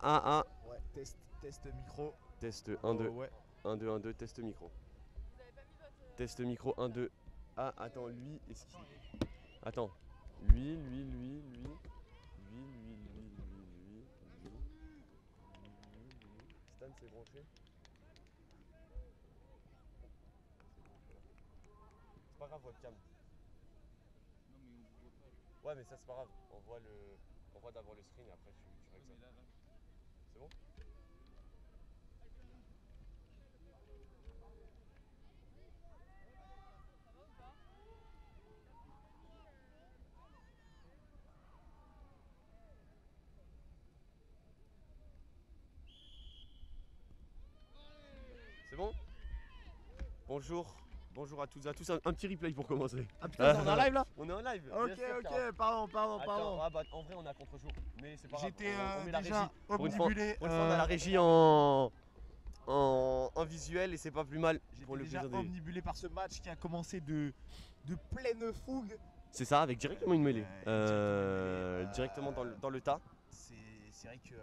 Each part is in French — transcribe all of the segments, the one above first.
1. Ouais, test micro. Test 1, 2. Ouais. 1, 2, 1, 2, test micro. Test micro 1, 2. Ah, attends, lui, est-ce qu'il. Attends. Lui. Stan, c'est branché. C'est pas grave, webcam. Ouais, mais ça, c'est pas grave. On voit d'abord le screen et après tu règles ça. C'est bon? C'est bon? Bonjour à toutes et à tous. Un petit replay pour commencer. Ah putain, on est en live là? On est en live. Ok, pardon. Attends, en vrai, on est à contre-jour. Mais c'est pas grave. J'étais On met la déjà régie. Pour une fois, omnibulé. on a la régie en visuel et c'est pas plus mal pour le J'étais déjà plaisir des. omnibulé par ce match qui a commencé de pleine fougue. C'est ça, avec directement une mêlée. Directement dans le tas. C'est vrai que.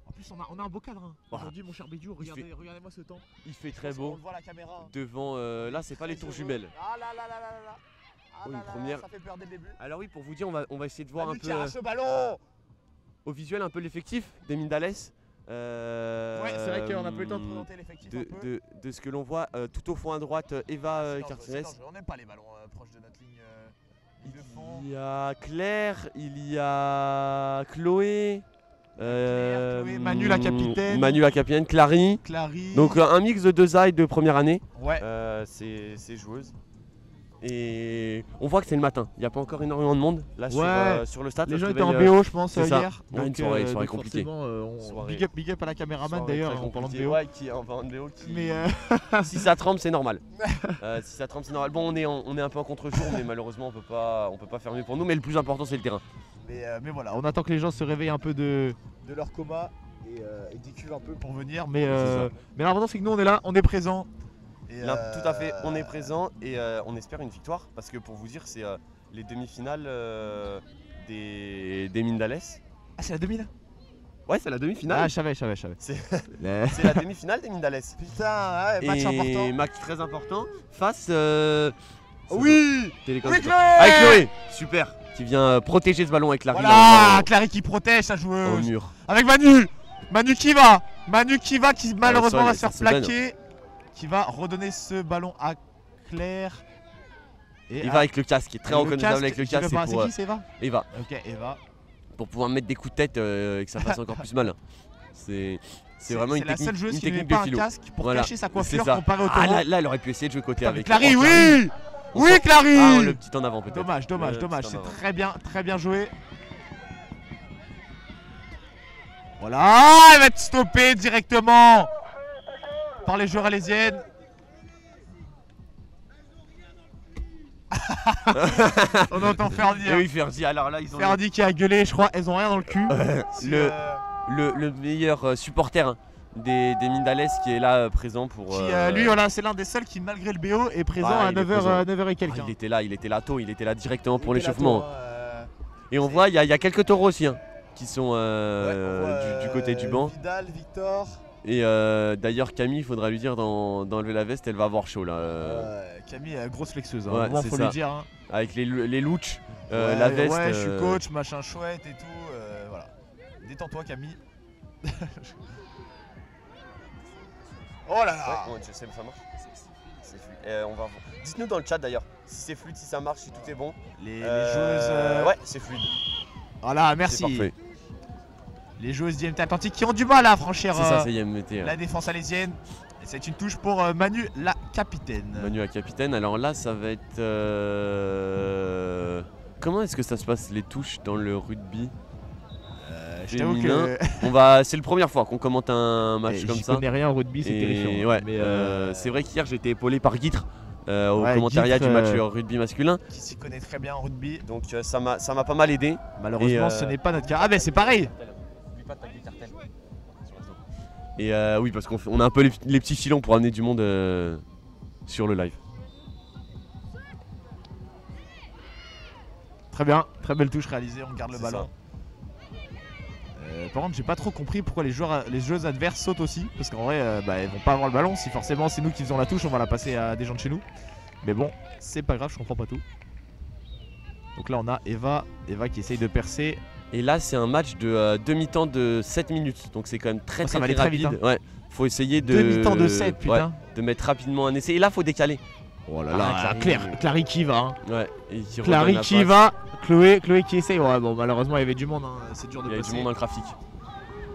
En plus, on a un beau cadre. Hein. Voilà. Aujourd'hui, mon cher Bédiou, regardez-moi ce temps. Il fait très On beau. le voit à la caméra. Devant, là, c'est pas les tours jumelles. Ah là. Oh, une première. Ça fait peur dès le début. Alors oui, pour vous dire, on va essayer de voir un peu qui arrache ce ballon. au visuel un peu l'effectif des Mindales. Ouais, c'est vrai qu'on a pas eu le temps de présenter l'effectif un peu. De ce que l'on voit tout au fond à droite, Eva Cartines. On n'aime pas les ballons proches de notre ligne de fond. Il y a Claire, il y a Chloé. Manu la capitaine. Manu la capitaine, Clary. Donc un mix de deux aides de première année. Ouais. C'est joueuse. Et on voit que c'est le matin. Il n'y a pas encore énormément de monde là sur le stade. Les gens étaient en BO, je pense, hier. Donc, une soirée compliquée. Big up à la caméraman d'ailleurs en parlant de BO. Ouais, en parlant de BO. Mais si ça tremble, c'est normal. Bon, on est un peu en contre-jour, mais malheureusement, on peut pas faire mieux pour nous. Mais le plus important, c'est le terrain. Mais voilà, on attend que les gens se réveillent un peu de leur coma et décuvent un peu pour venir. Mais l'important, c'est que nous, on est là, on est présents. Tout à fait, on est présent et on espère une victoire parce que pour vous dire, c'est les demi-finales des Mindales. Ah, c'est la demi là? Ouais, c'est la demi-finale. Ah, je savais. C'est la demi-finale des Mindales. Putain, ouais, match important. Match très important face. Oui, Chloé. Chloé. Avec Chloé, super. Qui vient protéger ce ballon avec Clary. Voilà, Clary qui protège sa joueuse. Au mur. Avec Manu qui malheureusement va se faire plaquer. Qui va redonner ce ballon à Claire. Et Eva avec le casque, qui est très reconnaissable avec le casque. C'est qui, c'est Eva? Eva. Ok, Eva. Pour pouvoir mettre des coups de tête et que ça fasse encore plus mal. C'est vraiment une technique. C'est la seule joueuse qui ne met de pas philo. un casque pour cacher sa coiffure comparé au taureau. taureau. Là, elle aurait pu essayer de jouer côté avec Clary, oui! Oui, Clary! Ah, le petit en avant peut-être. Dommage. C'est très bien joué. Voilà, elle va être stoppée directement par les joueurs alésiennes. On entend Ferdi. Oui, Ferdi. Alors là, ils ont Ferdi qui a gueulé, je crois. Elles ont rien dans le cul. Le meilleur supporter des Mindales qui est là présent pour. Lui, voilà, c'est l'un des seuls qui, malgré le BO, est présent à 9h et quelques. Il était là tôt, il était là directement pour l'échauffement. Et on voit, il y a quelques taureaux aussi qui sont du côté du banc. Vidal, Victor. Et d'ailleurs, Camille, il faudra lui dire d'enlever la veste, elle va avoir chaud là. Camille, grosse flexeuse, ouais, faut lui dire. Avec les louches, la veste. Ouais, je suis coach, machin chouette et tout. Voilà. Détends-toi, Camille. Oh là là! Ouais, tu sais, ça marche. C'est fluide. On va voir. Dites-nous dans le chat d'ailleurs si c'est fluide, si ça marche, si tout est bon. Les joueuses. Ouais, c'est fluide. Voilà, merci. C'est parfait. Les joueuses d'IMT Atlantique qui ont du mal à franchir la défense alésienne. Et c'est une touche pour Manu la capitaine. Manu la capitaine. Alors là, ça va être. Comment est-ce que ça se passe les touches dans le rugby? Je t'avoue que c'est la première fois qu'on commente un match comme ça. Je connais rien au rugby, c'est terrifiant. Ouais, c'est vrai qu'hier j'ai été épaulé par Guitre au commentariat du match rugby masculin. Qui s'y connaît très bien en rugby. Donc ça m'a pas mal aidé. Malheureusement, ce n'est pas notre cas. Ah ben c'est pareil. Et oui, parce qu'on a un peu les petits filons pour amener du monde sur le live. Très bien, très belle touche réalisée, on garde le ballon. Par contre, j'ai pas trop compris pourquoi les joueurs adverses sautent aussi. Parce qu'en vrai, ils vont pas avoir le ballon. Si forcément c'est nous qui faisons la touche, on va la passer à des gens de chez nous. Mais bon, c'est pas grave, je comprends pas tout. Donc là, on a Eva qui essaye de percer. Et là, c'est un match de demi-temps de 7 minutes. Donc c'est quand même très ça va aller très rapide. vite, hein. Ouais. Faut essayer de. Demi-temps de 7, putain. Ouais, de mettre rapidement un essai. Et là, faut décaler. Oh là là, Clary qui va. Hein. Ouais. Et qui Clary qui va. Chloé qui essaye. Ouais, bon, malheureusement, il y avait du monde. Hein. C'est dur de passer. Il y avait du monde dans le trafic.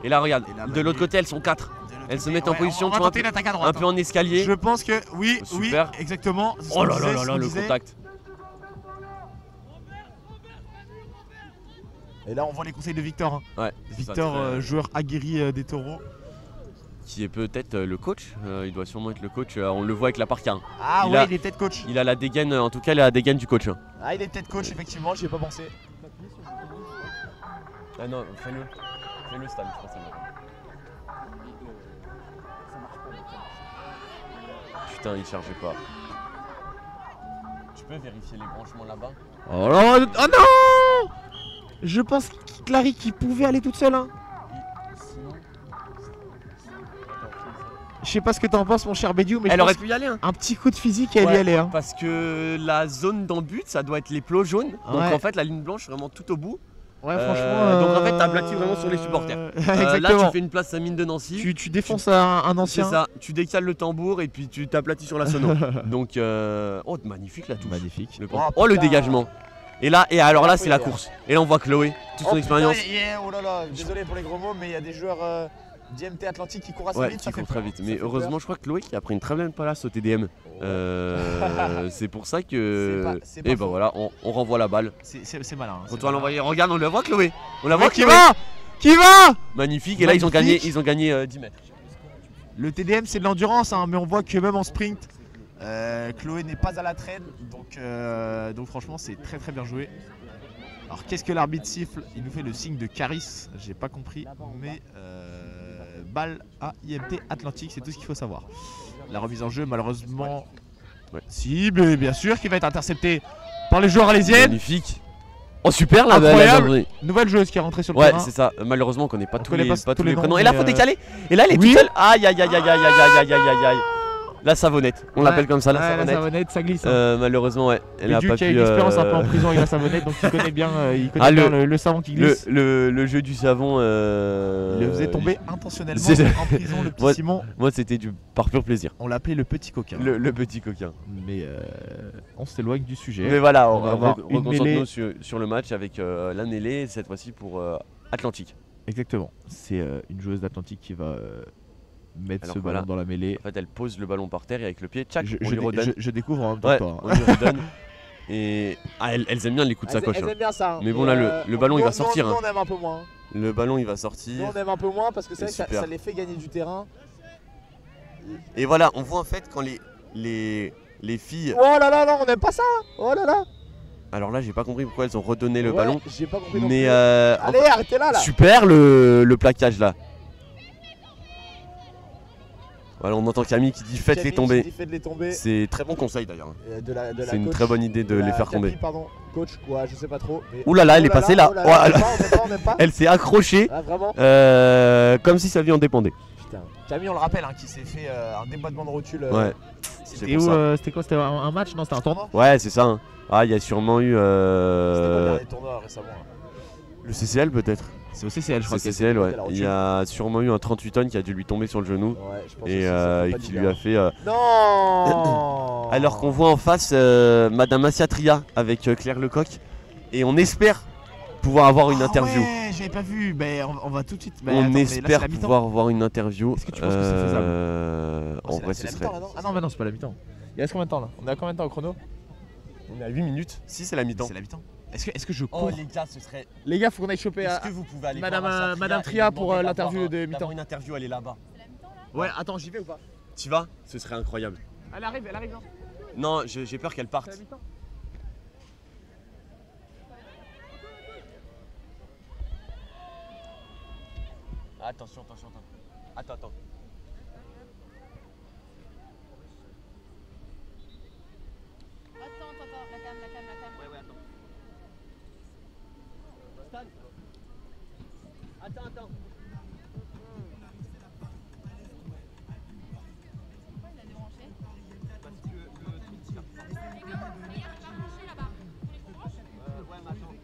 Et là, regarde, de l'autre côté, elles sont 4. Elles se mettent en position on va tenter l'attaque à droite, un peu en escalier. Je pense que oui, super. Oui, exactement. Oh là là là là, le contact. Et là, on voit les conseils de Victor. Hein. Ouais. Victor, joueur aguerri des Taureaux. Qui est peut-être le coach. Il doit sûrement être le coach. On le voit avec la parka. Hein. Ah il est peut-être coach. Il a la dégaine, en tout cas, il a la dégaine du coach. Hein. Ah, il est peut-être coach, effectivement, j'y ai pas pensé. Ah non, fais-le. Fais-le, Stan, je pense que c'est mieux. Putain, il chargeait pas. Tu peux vérifier les branchements là-bas? Oh là, oh non! Je pense que Clary qui pouvait aller toute seule. Hein. Je sais pas ce que t'en penses, mon cher Bédiou, mais elle aurait pu y aller. Hein. Un petit coup de physique et elle y allait. Hein. Parce que la zone d'en-but, ça doit être les plots jaunes. Donc en fait, la ligne blanche, vraiment tout au bout. Ouais, franchement. Donc en fait, t'as aplati vraiment sur les supporters. Là, tu fais une place à Mine de Nancy. Tu défonces un ancien. C'est ça, tu décales le tambour et puis tu t'aplatis sur la sono. Donc, oh, magnifique la touche. Magnifique. Oh, le dégagement. Et là, alors là, c'est la course. Et là, on voit Chloé, toute son expérience. Oh là là, désolé pour les gros mots, mais il y a des joueurs d'IMT Atlantique qui courent assez vite. Ça fait très vite. Mais heureusement, je crois que Chloé qui a pris une très bonne place au TDM. C'est pour ça que. Et ben voilà, on renvoie la balle. C'est malin. Retour à l'envoyer. Regarde, on la voit Chloé. On la voit qui va. Qui va. Magnifique. Et là, ils ont gagné 10 mètres. Le TDM, c'est de l'endurance, hein, mais on voit que même en sprint, Chloé n'est pas à la traîne. Donc franchement, c'est très très bien joué. Alors qu'est-ce que l'arbitre siffle? Il nous fait le signe de Caris, j'ai pas compris, mais balle à IMT Atlantique, c'est tout ce qu'il faut savoir. La remise en jeu, malheureusement, si, mais bien sûr, qu'il va être intercepté par les joueurs alésiennes. Magnifique. Oh super la incroyable. Nouvelle joueuse qui est rentrée sur le terrain. Ouais, c'est ça. Malheureusement, on connaît pas tous les prénoms. Et là, faut décaler. Et là, elle est toute seule. Aïe aïe aïe aïe aïe aïe aïe aïe aïe. La savonnette, on l'appelle comme ça, la savonnette, ça glisse. Malheureusement, ouais, elle a pas pu. Il a une expérience un peu en prison avec la savonnette, donc il connaît bien, bien le savon qui glisse. Le jeu du savon. Il le faisait tomber intentionnellement en prison, le petit Simon. Moi, c'était par pur plaisir. On l'appelait le petit coquin. Le petit coquin. Mais on s'éloigne du sujet. Mais voilà, on va reconcentre-nous sur le match avec la mêlée, cette fois-ci pour Atlantique. Exactement. C'est une joueuse d'Atlantique qui va. Mettre ce ballon dans la mêlée. En fait, elle pose le ballon par terre et avec le pied, tchac, on lui redonne. Je découvre en même temps toi. On lui redonne. Et elles aiment bien les coups de sacoche. Elles aiment bien ça. Mais bon, là, le ballon il va sortir. Nous, on aime un peu moins. Le ballon il va sortir. Nous, on aime un peu moins parce que c'est vrai que ça les fait gagner du terrain. Et voilà, on voit en fait quand les filles. Oh là là, non, on n'aime pas ça. Oh là là. Alors là, j'ai pas compris pourquoi elles ont redonné le ballon. J'ai pas compris non plus. Allez, arrêtez là. Super le plaquage là. Voilà, on entend Camille qui dit faites-les tomber. C'est très bon conseil d'ailleurs. C'est une très bonne idée de les faire tomber. Pardon, coach, quoi, je sais pas trop. Ouh là là, elle est passée là. Elle s'est accrochée comme si sa vie en dépendait. Putain. Camille, on le rappelle, qui s'est fait un débattement de rotule. Ouais. C'était où C'était quoi? C'était un match? Non, c'était un tournoi? Ouais, c'est ça. Ah, il y a sûrement eu. C'était pas le dernier tournoi récemment. Le CCL peut-être. C'est au CCL, je crois. C'est CCL, ouais. Il y a sûrement eu un 38 tonnes qui a dû lui tomber sur le genou. Ouais, je pense et qui lui a fait. Non. Alors qu'on voit en face Madame Assiatria avec Claire Lecoq. Et on espère pouvoir avoir une interview. Ouais, j'avais pas vu. On va tout de suite. On espère pouvoir avoir une interview. Est-ce que tu penses que c'est faisable? En vrai, ce serait. Ah non, mais non, c'est pas la mi-temps. Il reste combien de temps là? On est à combien de temps au chrono? On est à 8 minutes. Si, c'est la mi-temps. C'est la mi-temps. Est-ce que je cours? Oh les gars, ce serait. Les gars, faut qu'on aille choper Est-ce que vous pouvez aller Madame Tria pour l'interview de mi-temps. Une interview, elle est là-bas. Ouais, attends, j'y vais ou pas? Tu vas? Ce serait incroyable. Elle arrive, non? Non, j'ai peur qu'elle parte. Attention. Attends. La cam. Ouais, attends. Attends. Pourquoi il a débranché? Parce que le truc tire. Les gars, il va brancher là-bas. Vous voulez qu'on branche? Ouais, mais attends.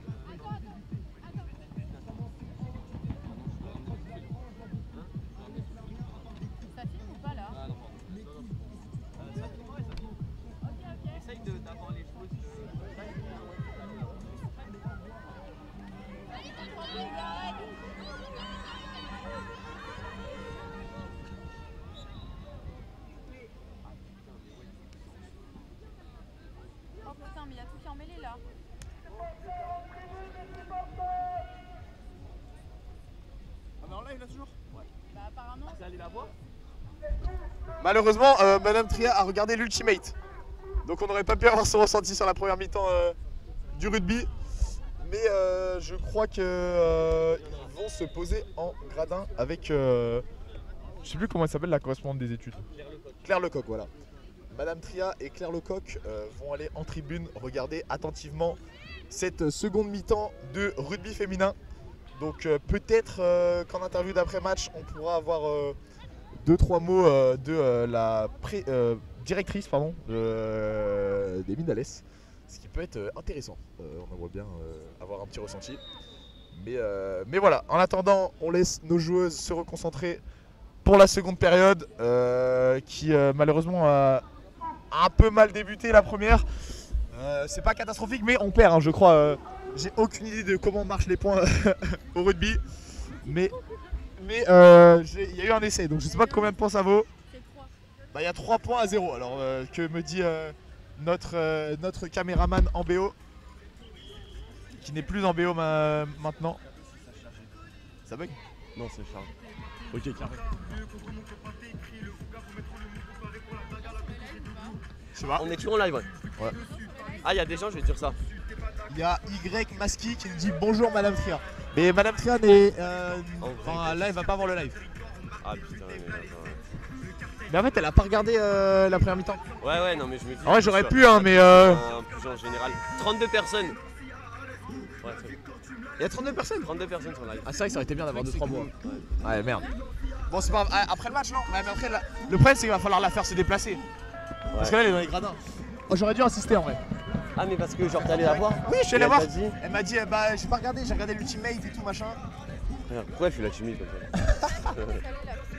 Ça filme ou pas là? Ah non, pardon. Ça filme, ouais, ça filme. Ok. Essaye d'avoir les choses. Allez, t'as tranquille, arrête. Oh putain, mais il y a tout qui est emmêlé là. Ah mais en live là toujours? Bah apparemment. C'est allé la voir? Malheureusement, Madame Tria a regardé l'Ultimate. Donc on n'aurait pas pu avoir son ressenti sur la première mi-temps du rugby. Mais je crois que ils vont se poser en gradin avec... je sais plus comment elle s'appelle la correspondante des études. Claire Lecoq, voilà. Madame Tria et Claire Lecoq vont aller en tribune regarder attentivement cette seconde mi-temps de rugby féminin. Donc peut-être qu'en interview d'après-match, on pourra avoir 2-3 mots de la directrice des Mines d'Alès. Ce qui peut être intéressant. On aimerait bien avoir un petit ressenti. Mais voilà, en attendant, on laisse nos joueuses se reconcentrer pour la seconde période qui malheureusement a un peu mal débuté la première. C'est pas catastrophique, mais on perd, hein, je crois. J'ai aucune idée de comment marchent les points au rugby. Mais il y a eu un essai, donc je sais pas combien de points ça vaut. C'est 3. Bah, il y a 3 points à 0. Alors que me dit notre caméraman en BO, qui n'est plus en BO maintenant. Ça bug? Non, c'est chargé. Ok, carré. Je sais pas. On est toujours en live, ouais. Ouais. Ah, il y a des gens, je vais dire ça. Il y a Y Maski qui nous dit bonjour Madame Tria. Mais Madame Tria n'est. Enfin, là, elle va pas voir le live. Ah putain, mais attends. Mais en fait, elle a pas regardé la première mi-temps. Ouais, non, mais je me dis. En vrai, j'aurais pu, hein, mais. Plus en général. 32 personnes. Ouais, c'est bon. Il y a 32 personnes. 32 personnes sur live. Ah, c'est vrai que ça aurait été bien d'avoir 2-3 mois. Ouais. Ouais, merde. Bon, c'est pas grave. Ah, après le match, non? Ouais, mais après, le problème, c'est qu'il va falloir la faire se déplacer. Parce que là, elle est dans les gradins. Oh, j'aurais dû insister en vrai. Ah, mais parce que genre t'es allé la voir? Oui, je suis allé voir. Elle t'a dit Elle m'a dit, bah, j'ai pas regardé, j'ai regardé l'Ultimate et tout machin. Pourquoi elle fait la timide comme ça?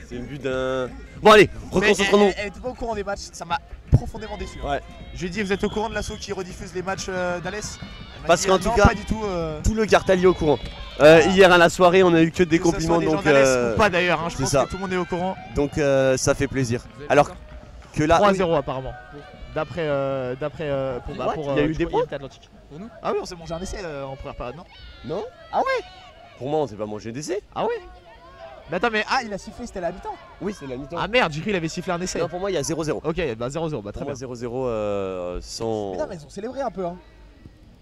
C'est une but d'un. Bon, allez, reconcentrons-nous. Elle était pas au courant des matchs, ça m'a profondément déçu. Ouais. Je lui ai dit, vous êtes au courant de l'assaut qui rediffuse les matchs d'Alès? Parce qu'en tout cas, pas du tout. Tout le Cartali est au courant. Hier à la soirée, on a eu que des compliments, donc. Ou pas d'ailleurs, hein, je pense ça. que tout le monde est au courant. Donc ça fait plaisir. Alors que là. 3-0 apparemment. D'après pour il y a eu des points Atlantique. Pour nous? Ah oui, on s'est mangé un essai en première période, non? Non? Ah ouais? Pour moi, on s'est pas mangé d'essai. Ah ouais? Mais attends, mais il a sifflé, c'était la mi-temps. Oui, c'est la mi-temps. Ah merde, j'ai cru qu'il avait sifflé un essai. Non, pour moi, il y a 0-0. Ok, bah 0-0, bah très Pour bien. moi, 0-0 sans. Mais non, mais elles ont célébré un peu, hein.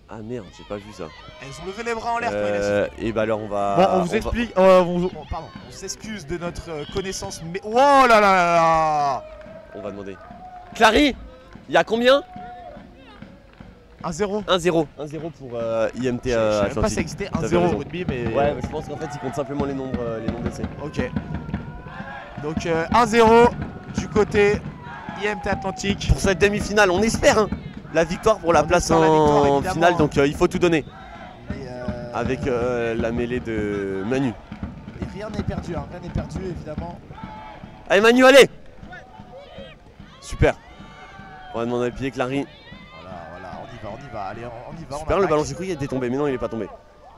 Ah merde, j'ai pas vu ça. Elles ont levé les bras en l'air quand il a sifflé. Et bah alors on va. Bon, on vous explique. Pardon, on s'excuse de notre connaissance, mais. Oh là là là là! On va demander. Clary, il y a combien? 1-0. 1-0. 1-0 pour IMT Je sais même pas Atlantique. si ça existait T'avais 1-0 raison. au rugby, mais. Ouais, mais je pense qu'en fait, ils comptent simplement les nombres d'essais. Ok. Donc 1-0 du côté IMT Atlantique. Pour cette demi-finale, on espère hein, la victoire pour la On place espère la victoire, en évidemment. finale, donc il faut tout donner. Et, Avec la mêlée de Manu. et rien n'est perdu, hein. Rien n'est perdu évidemment. Allez Manu, allez. Super. On va demander à pied Clary. Voilà, on y va, allez, on y va. Super, on le attaque. ballon, j'ai cru qu'il était tombé, mais non, il est pas tombé.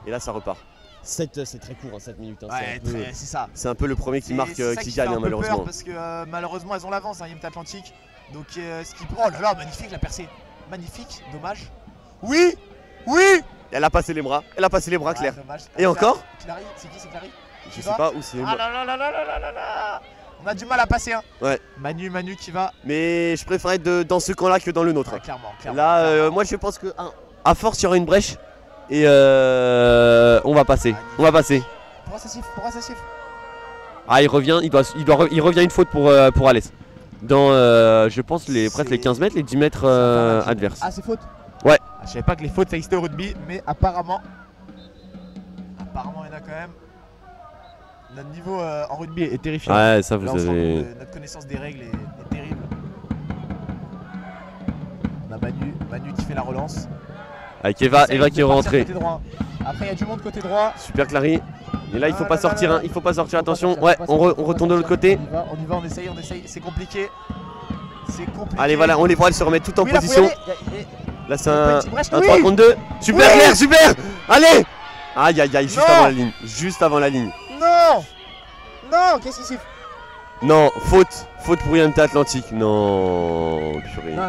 Et là, ça repart. C'est très court, hein, 7 minutes. Hein, Ouais, c'est ça. c'est un peu le premier qui marque, C'est ça qui fait gagne, un hein, peu malheureusement. peur parce que malheureusement elles ont l'avance, hein, IMT Atlantique. Donc ce qui. Oh là là, magnifique la percée. Magnifique, dommage. Oui. Elle a passé les bras, Claire. Dommage. Et encore Clary, c'est qui? C'est Clary? Je sais pas où c'est. Ah là là là là là là là. On a du mal à passer, hein. Ouais. Manu qui va. Mais je préfère être dans ce camp-là que dans le nôtre. Ouais, clairement. Là, moi je pense que à force il y aura une brèche et on va passer. Pourquoi ça siffle? Ah, il revient, il revient une faute pour Alès. Dans, je pense, presque les 15 mètres, les 10 mètres adverses. Ah, c'est faute? Ouais. Ah, je savais pas que les fautes ça existait au rugby, mais apparemment il y en a quand même. notre niveau en rugby est terrifiant. Ouais, ça Là, vous on se rend avez. compte que notre connaissance des règles est terrible. On a Manu qui fait la relance. Avec Eva Essaye qui est de partir rentrée. côté droit. Après, il y a du monde côté droit. Super Clary. Et là, il faut pas sortir, hein. Il faut pas sortir, attention. Faut Ouais, pas on sortir, retourne de l'autre côté. On y va, on essaye. C'est compliqué. C'est compliqué. Allez, voilà, on les voit se remettre tout en Oui, là, faut y position. aller. Là, c'est un Petit Brest, 3 oui. contre 2. Super Oui. Claire, super. Allez. Aïe, aïe, aïe, juste Non. avant la ligne. Juste avant la ligne. Non. Non, qu'est-ce qu'il siffle? Non, faute. Faute pour IMT Atlantique. Non, purée. Non.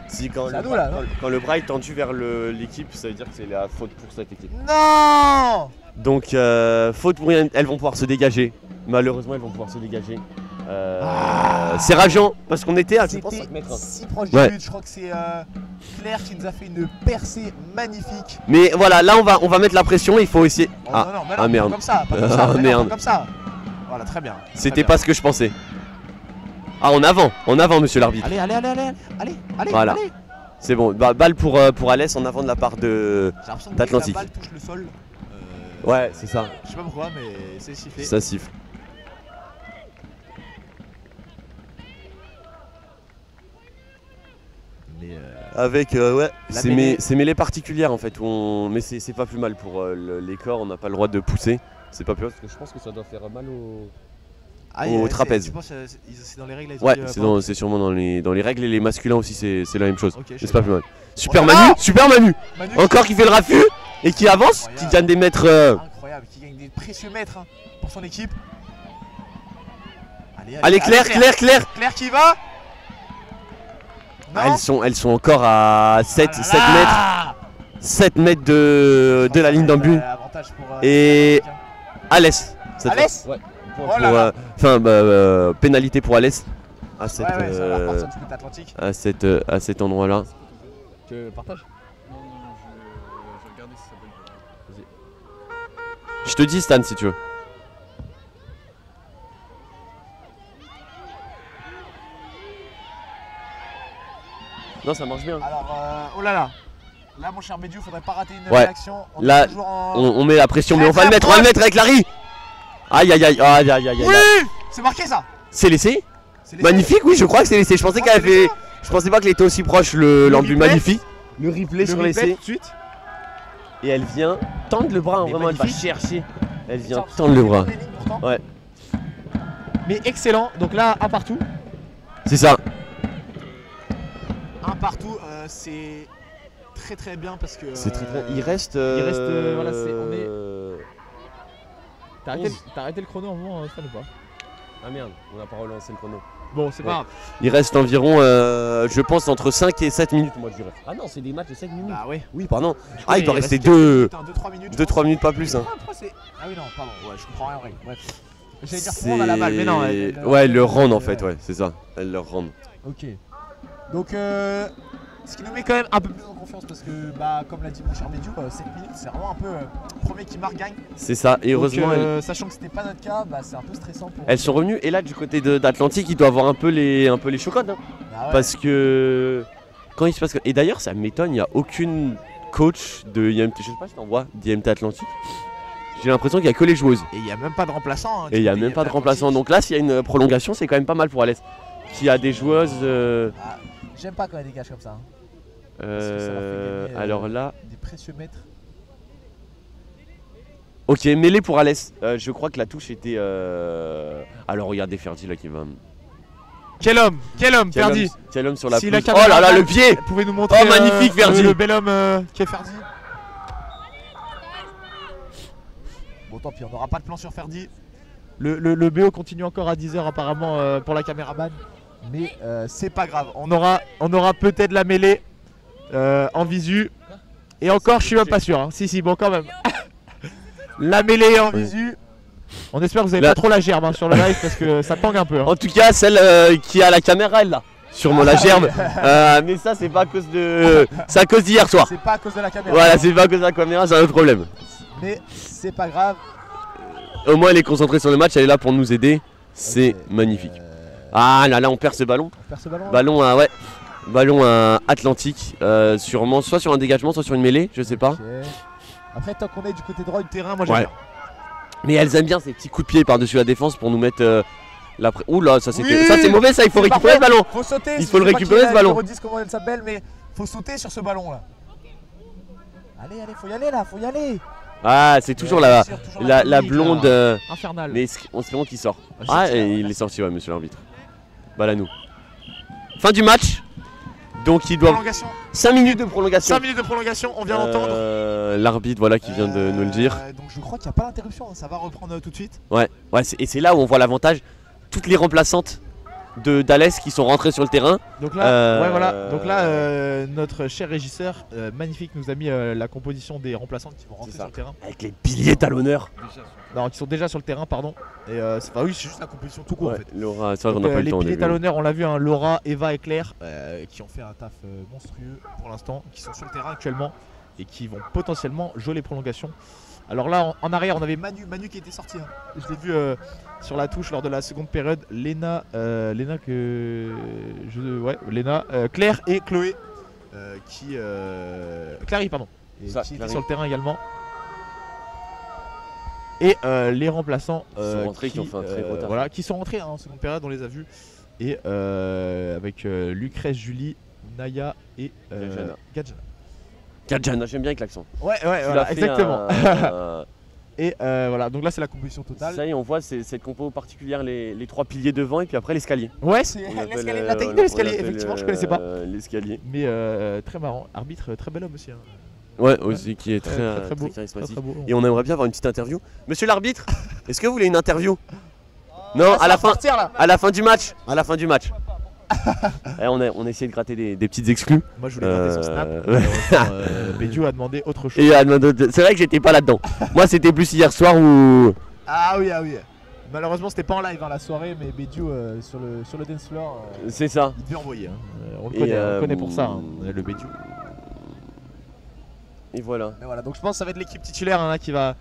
Si, quand C'est à nous, là, non quand le bras est tendu vers l'équipe, ça veut dire que c'est la faute pour cette équipe. Non. Donc, faute pour IMT, elles vont pouvoir se dégager. Malheureusement, elles vont pouvoir se dégager. C'est rageant parce qu'on était à, je pense, 5 mètres. C'était si proche du Ouais. but. Je crois que c'est Claire qui nous a fait une percée magnifique. Mais voilà, là, on va mettre la pression. Il faut essayer. Oh, Ah, non, mais ah, merde. Pas comme ça, pas comme Ah, ça. Mais non, merde. pas comme ça. Voilà, très bien. C'était pas ce que je pensais. Ah, en avant, monsieur l'arbitre. Allez. Voilà. Allez. C'est bon, balle pour Alès en avant de la part de. J'ai l'impression que d'Atlantique. la balle touche le sol. Ouais, c'est ça. Je sais pas pourquoi, mais c'est sifflé. Ça siffle. Mais Avec, ouais, La c'est mêlée. mêlée particulière en fait. Mais c'est pas plus mal pour les corps, on n'a pas le droit de pousser. C'est pas plus mal parce que je pense que ça doit faire mal au. Au trapèze. Tu penses c'est dans les règles? Ouais, c'est sûrement dans les règles et les masculins aussi, c'est la même chose. Ok, je Mais sais c'est pas pas. plus mal. Super Oh, Manu, ah super Manu. Manu Encore qui fait le raffut et qui avance, Incroyable. qui gagne des mètres. incroyable, qui gagne des précieux mètres hein, pour son équipe. Allez Claire. Claire qui va. Ah, elles sont encore à 7 Ah là mètres. là. 7 mètres de la ligne d'un but. Avantage pour, Et Alès. Alès. Ouais. Oh là là. Enfin, pénalité pour Alès à, cette, Ouais, ça va partir du côté Atlantique. à cet endroit-là. Tu partages? Non, je regardais si ça peut. Je te dis Stan si tu veux. Non, ça marche bien. Alors, oh là là. Là, mon cher Bédiou, faudrait pas rater une Ouais. action. On Là, est toujours en... On met la pression, mais Très, on va le très mettre avec Larry. Aïe aïe aïe aïe aïe aïe. Oui. C'est marqué ça. C'est laissé. C'est les- Magnifique, oui, je crois que c'est l'essai. Je pensais Ah, qu'elle c'est avait. l'essai. Je pensais pas qu'elle était aussi proche l'ambu replay. magnifique. Le replay Le sur replay l'essai. tout de suite. Et elle vient tendre le bras, hein, Mais vraiment, elle va magnifique. chercher. Elle vient Tiens, tendre le bras. des lignes, pourtant. Ouais. Mais excellent. Donc là, un partout. C'est ça. Un partout, c'est très bien parce que. C'est très très. Il reste. voilà, T'as arrêté le chrono en moment, Stan, ou pas? Ah merde, on n'a pas relancé le chrono. Bon, c'est Ouais. pas grave. Il reste environ, je pense, entre 5 et 7 minutes, moi je dirais. Ah non, c'est des matchs de 5 minutes. Bah oui. Oui, pardon. Ah, il doit rester rester 2-3 minutes. 2-3 minutes, pas plus. Hein. Ah, pourquoi c'est. Ah oui, non, pardon. Ouais, je comprends rien en règle. Bref. J'allais dire pour rendre à la balle, mais non. Ouais, elles le rendent en fait, ouais, c'est ça. Elles le rendent. Ok. Donc, ce qui nous met quand même un peu plus en confiance parce que, bah, comme l'a dit mon cher Bédiou, 7 minutes, c'est vraiment un peu premier qui marque gagne. C'est ça, et heureusement, Donc, sachant que c'était pas notre cas, bah, c'est un peu stressant pour. elles sont revenues. Et là, du côté d'Atlantique, il doit avoir un peu les chocottes. Hein, Bah ouais. parce que quand il se passe. Et d'ailleurs, ça m'étonne, il n'y a aucune coach de IMT, je sais pas si t'en vois, d'IMT Atlantique. J'ai l'impression qu'il n'y a que les joueuses. Et il n'y a même pas de remplaçant. Hein, Et il n'y a même pas de remplaçant. Donc là, s'il y a une prolongation, c'est quand même pas mal pour Alès. Qui a des joueuses. Ah, j'aime pas quand elle dégage comme ça. Hein. Parce que ça leur fait gagner, Alors là. Des précieux mètres. Ok, mêlée pour Alès. Je crois que la touche était. Alors regardez Ferdi là qui va. Quel homme, Ferdi. Quel homme sur la Si pelouse. la Oh là là, caméra le pied. Vous pouvez nous montrer Oh, magnifique, Ferdi. le bel homme qui est Ferdi. Bon, tant pis, on n'aura pas de plan sur Ferdi. Le BO continue encore à 10h apparemment pour la caméraman. Mais c'est pas grave, on aura peut-être la mêlée en visu. Et encore, je suis même pas sûr. Hein. Si, bon, quand même. La mêlée en visu. On espère que vous avez pas trop la gerbe hein, sur le live parce que ça tangue un peu. Hein. En tout cas, celle qui a la caméra, elle là. Sûrement la gerbe. Mais ça, c'est pas à cause de. C'est à cause d'hier soir. C'est pas à cause de la caméra. Voilà, c'est pas à cause de la caméra, c'est un autre problème. Mais c'est pas grave. Au moins, elle est concentrée sur le match, elle est là pour nous aider. C'est Ok, magnifique. Ah là là, on perd ce ballon. On perd ce ballon. Ballon à, ouais. Ballon à Atlantique. Sûrement, soit sur un dégagement, soit sur une mêlée, je sais pas. Ok. Après, tant qu'on est du côté droit du terrain, moi j'aime Ouais. bien. Mais elles aiment bien ces petits coups de pied par-dessus la défense pour nous mettre la Ouh là, ça Oui, c'est mauvais ça, il faut c'est récupérer parfait. ce ballon. Faut sauter. Il faut le récupérer, ce ballon. Je redis comment elle s'appelle, mais faut sauter sur ce ballon là. Allez, faut y aller là, faut y aller. Ah, c'est toujours Bien la, sûr, toujours la technique, blonde. là. Infernal. Mais on espérons qu'il sort. Ah, Ah, c'est et clair, il est sorti, ouais, monsieur l'arbitre. Balanou. Fin du match. Donc il doit. Prolongation. 5 minutes de prolongation. 5 minutes de prolongation, on vient d'entendre. L'arbitre, voilà, qui vient de nous le dire. Donc je crois qu'il n'y a pas d'interruption, hein, ça va reprendre tout de suite. Ouais, et c'est là où on voit l'avantage. Toutes les remplaçantes d'Alès qui sont rentrées sur le terrain. Donc là, ouais, voilà. Donc là, notre cher régisseur magnifique nous a mis la composition des remplaçantes qui vont rentrer C'est sur ça. le terrain. Avec les piliers talonneurs. Non, qui sont déjà sur le terrain, pardon. Et oui, c'est juste la composition tout court en fait. Laura, c'est vrai qu'on Donc, n'a pas eu le les temps. piliers talonneurs, on l'a vu, hein, Laura, Eva et Claire, qui ont fait un taf monstrueux pour l'instant, qui sont sur le terrain actuellement et qui vont potentiellement jouer les prolongations. Alors là, en arrière, on avait Manu qui était sorti. Hein. Je l'ai vu sur la touche lors de la seconde période. Léna, Claire et Chloé, Clary, pardon, et Ça, qui étaient Clary. sur le terrain également. Et les remplaçants sont rentrés, qui ont fait un très gros taf. voilà, qui sont rentrés hein, en seconde période, on les a vus. Et avec Lucrèce, Julie, Naya et Gadjana. Gadjana. Gadjana, j'aime bien avec l'accent. Ouais, Tu voilà, l'as fait exactement. Et voilà, donc là c'est la composition totale. Ça y est, on voit cette compo particulière, les 3 piliers devant et puis après l'escalier. Ouais, c'est On appelle, l'escalier, la technique de l'escalier, effectivement, je connaissais pas. L'escalier. Mais très marrant, arbitre très bel homme aussi. Hein. Ouais, aussi, qui est très, très beau, très charismatique. très beau. Et on aimerait bien avoir une petite interview. Monsieur l'arbitre, est-ce que vous voulez une interview? Non, à la fin. Là. À la fin du match. À la fin du match. On a essayé de gratter des petites exclus. Moi je voulais garder son snap. ouais. Bédiou a demandé autre chose. Et c'est vrai que j'étais pas là-dedans. Moi c'était plus hier soir où. Ah oui. Malheureusement c'était pas en live la soirée, mais Bédiou sur le dance floor, C'est ça. il devait envoyer. On le Et, connaît, on le connaît pour ça, hein, le Bédiou. Et voilà. Mais voilà, donc je pense que ça va être l'équipe titulaire là, qui va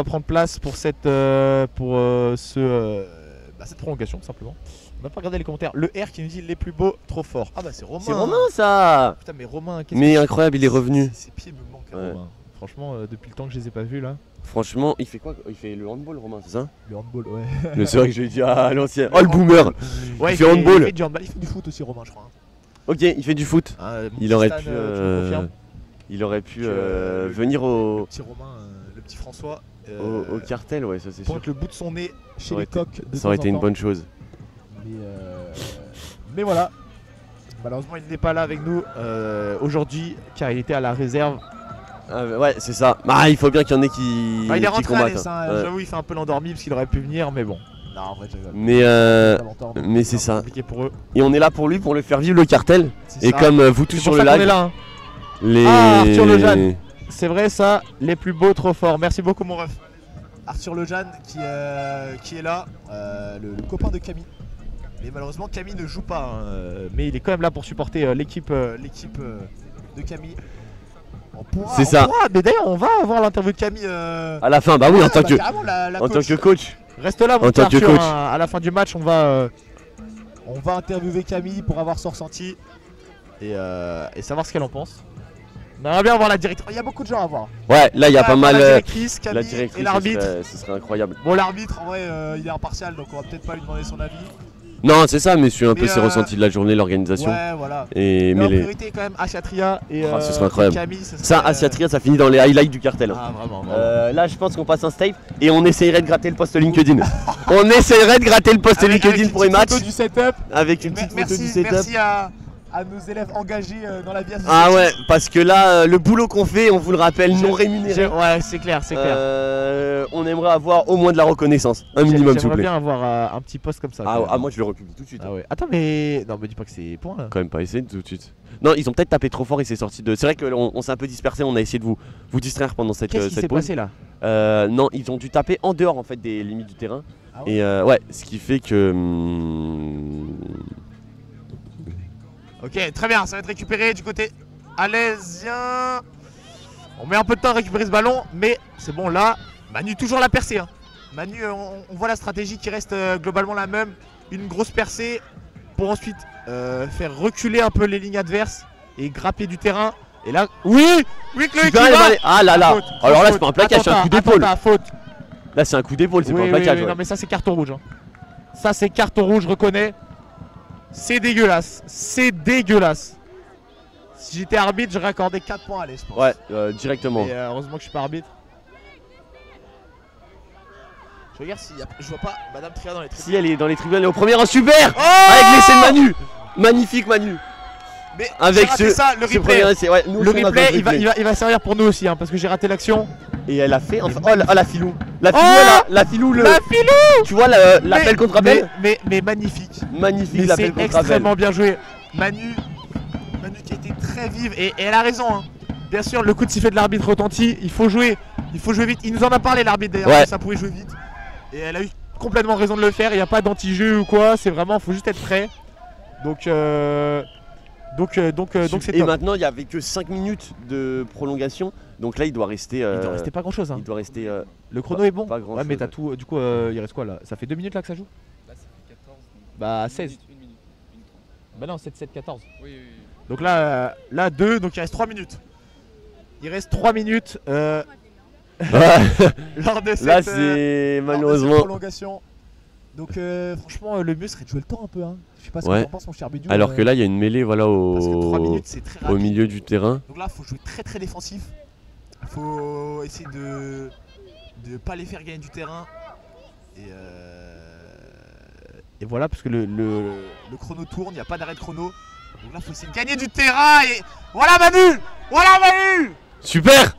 prendre place pour cette prolongation tout simplement. On n'a pas regardé les commentaires. Le R qui nous dit les plus beaux, trop fort. Ah bah c'est Romain. C'est Romain ça. Putain mais Romain, Mais incroyable, il est revenu. Ses pieds me manquent Ouais. Romain. Franchement, depuis le temps que je les ai pas vus là. Franchement, il fait quoi? Il fait le handball, Romain, c'est ça? Le handball, ouais. Mais c'est vrai que j'ai dit à l'ancien. Oh le boomer. Ouais, Il fait handball. Il fait du handball, il fait du foot aussi Romain je crois. Ok, il fait du foot. Ah, mon Il petit aurait Stan, pu. tu me confirmes Il aurait pu Que, venir Le petit Romain, le petit François. au cartel, ouais, ça c'est sûr. Pointe le bout de son nez chez aurait les coqs. de Ça aurait temps été en une temps. bonne chose. Mais voilà. Malheureusement, il n'est pas là avec nous aujourd'hui car il était à la réserve. Ouais, c'est ça. Bah, il faut bien qu'il y en ait qui, Enfin, il est qui rentré à combattent. l'aise, hein. Ouais. J'avoue, il fait un peu l'endormi parce qu'il aurait pu venir, mais bon. Non, en vrai, j'ai Mais c'est ça. compliqué pour eux. Et on est là pour lui, pour le faire vivre le cartel. C'est Et ça. comme vous tous C'est sur pour le ça qu'on est live, là. Hein. les. Ah, Arthur Lejeanne. C'est vrai, ça, les plus beaux, trop forts. Merci beaucoup, mon ref. Arthur Lejeanne qui est là, le copain de Camille. Mais malheureusement, Camille ne joue pas. Hein, mais il est quand même là pour supporter l'équipe de Camille. C'est ça. Mais d'ailleurs, on va avoir l'interview de Camille. À la fin, bah oui, en tant que carrément, la en tant coach. que coach. Reste là, mon en tant petit que Arthur, coach. hein. À la fin du match, on va interviewer Camille pour avoir son ressenti et savoir ce qu'elle en pense. On aimerait bien avoir la directrice. Il y a beaucoup de gens à voir. Ouais, là il y a pas mal. La directrice, La Camille directrice, et l'arbitre. ce serait incroyable. Bon, l'arbitre, en vrai, il est impartial, donc on va peut-être pas lui demander son avis. Non, c'est ça, mais je suis un peu Mais, ses ressentis de la journée, l'organisation. Ouais, voilà. Et Mais en mais les. priorité, quand même, Asiatria et Ce serait incroyable. Camille. Ça, Asiatria, ça finit dans les highlights du cartel. Ah, vraiment. Là, je pense qu'on passe un step et on essayerait de gratter le poste LinkedIn. On essayerait de gratter le poste Avec LinkedIn une pour les petite matchs. photo du setup. Avec une petite photo du setup. Merci à nos élèves engagés dans la vie associative. Ah ouais, parce que là, le boulot qu'on fait, on vous le rappelle, non rémunéré. Ouais, c'est clair, c'est clair. On aimerait avoir au moins de la reconnaissance, un minimum s'il vous J'aimerais plaît. bien avoir un petit poste comme ça. quand même. Moi je le republie tout de suite. Ah ouais. Attends, mais. Non, me dis pas que c'est point là. Quand même pas essayer tout de suite. Non, ils ont peut-être tapé trop fort et c'est sorti de. C'est vrai qu'on s'est un peu dispersé, on a essayé de vous distraire pendant cette Qu'est-ce qui s'est pause. passé là? Non, ils ont dû taper en dehors en fait des limites du terrain. Ah ouais. Et ouais, ce qui fait que. Ok, très bien, ça va être récupéré du côté alésien. On met un peu de temps à récupérer ce ballon, mais c'est bon là. Manu toujours la percée. Hein. Manu, on voit la stratégie qui reste globalement la même. Une grosse percée pour ensuite faire reculer un peu les lignes adverses et grapper du terrain. Et là, oui, Chloé qui va. Ah là là. Faute, Alors là, faute. c'est pas un plaquage, c'est un coup Attentat, d'épaule. attentat, faute. Là, c'est un coup d'épaule, c'est Oui, pas un oui, plaquage. oui, ouais. non mais ça c'est carton rouge. Hein. Ça c'est carton rouge, je reconnais. C'est dégueulasse. C'est dégueulasse. Si j'étais arbitre, j'aurais accordé 4 points à l'aise, je pense. Ouais, directement. Et heureusement que je suis pas arbitre. Je regarde s'il y a. Je vois pas Madame Tria dans les tribunes. Si elle est dans les tribunes, elle est au premier rang, super. Oh Avec l'essai de Manu. Magnifique Manu. Mais Avec j'ai raté ça, le ce replay. premier essai. Ouais, nous Le aussi, on a vu replay, il va servir pour nous aussi, hein, parce que j'ai raté l'action. Et elle a fait. Enfin, oh la filou. La filou, Oh la filou, le. La filou. Tu vois l'appel contre appel. Mais magnifique. Magnifique Mais l'appel c'est contre appel. extrêmement bien joué. Manu qui a été très vive et elle a raison. Hein. Bien sûr, le coup de sifflet de l'arbitre retentit. Il faut jouer vite. Il nous en a parlé l'arbitre d'ailleurs, Ouais. que ça pouvait jouer vite. Et elle a eu complètement raison de le faire. Il n'y a pas d'anti-jeu ou quoi. C'est vraiment, faut juste être prêt. Donc c'est Et top. maintenant, il n'y avait que 5 minutes de prolongation. Donc là, il doit rester. Il doit rester pas grand chose. Hein. Il doit rester. Le chrono est bon. pas grand Ouais, mais chose, t'as ouais. tout. Du coup, il reste quoi là? Ça fait 2 minutes là que ça joue? Là, ça fait 14. Donc Bah, une 16. minute, une minute, une 30. Bah non, 7, 7, 14. Oui, oui, oui. Donc là 2, donc il reste 3 minutes. Il reste 3 minutes Ouais. lors de cette, Là, lors de c'est cette malheureusement. prolongation. Donc franchement, le mieux serait de jouer le temps un peu. Hein. Je sais pas ce que Ouais. t'en penses, mon cher Bédiou. Alors que là, il y a une mêlée, voilà, parce que 3 minutes, c'est très rapide. au milieu du terrain. Donc là, faut jouer très très défensif. Faut essayer de pas les faire gagner du terrain. Et voilà, parce que le chrono tourne, il n'y a pas d'arrêt de chrono. Donc là, faut essayer de gagner du terrain. Et voilà Manu. Voilà Manu. Super.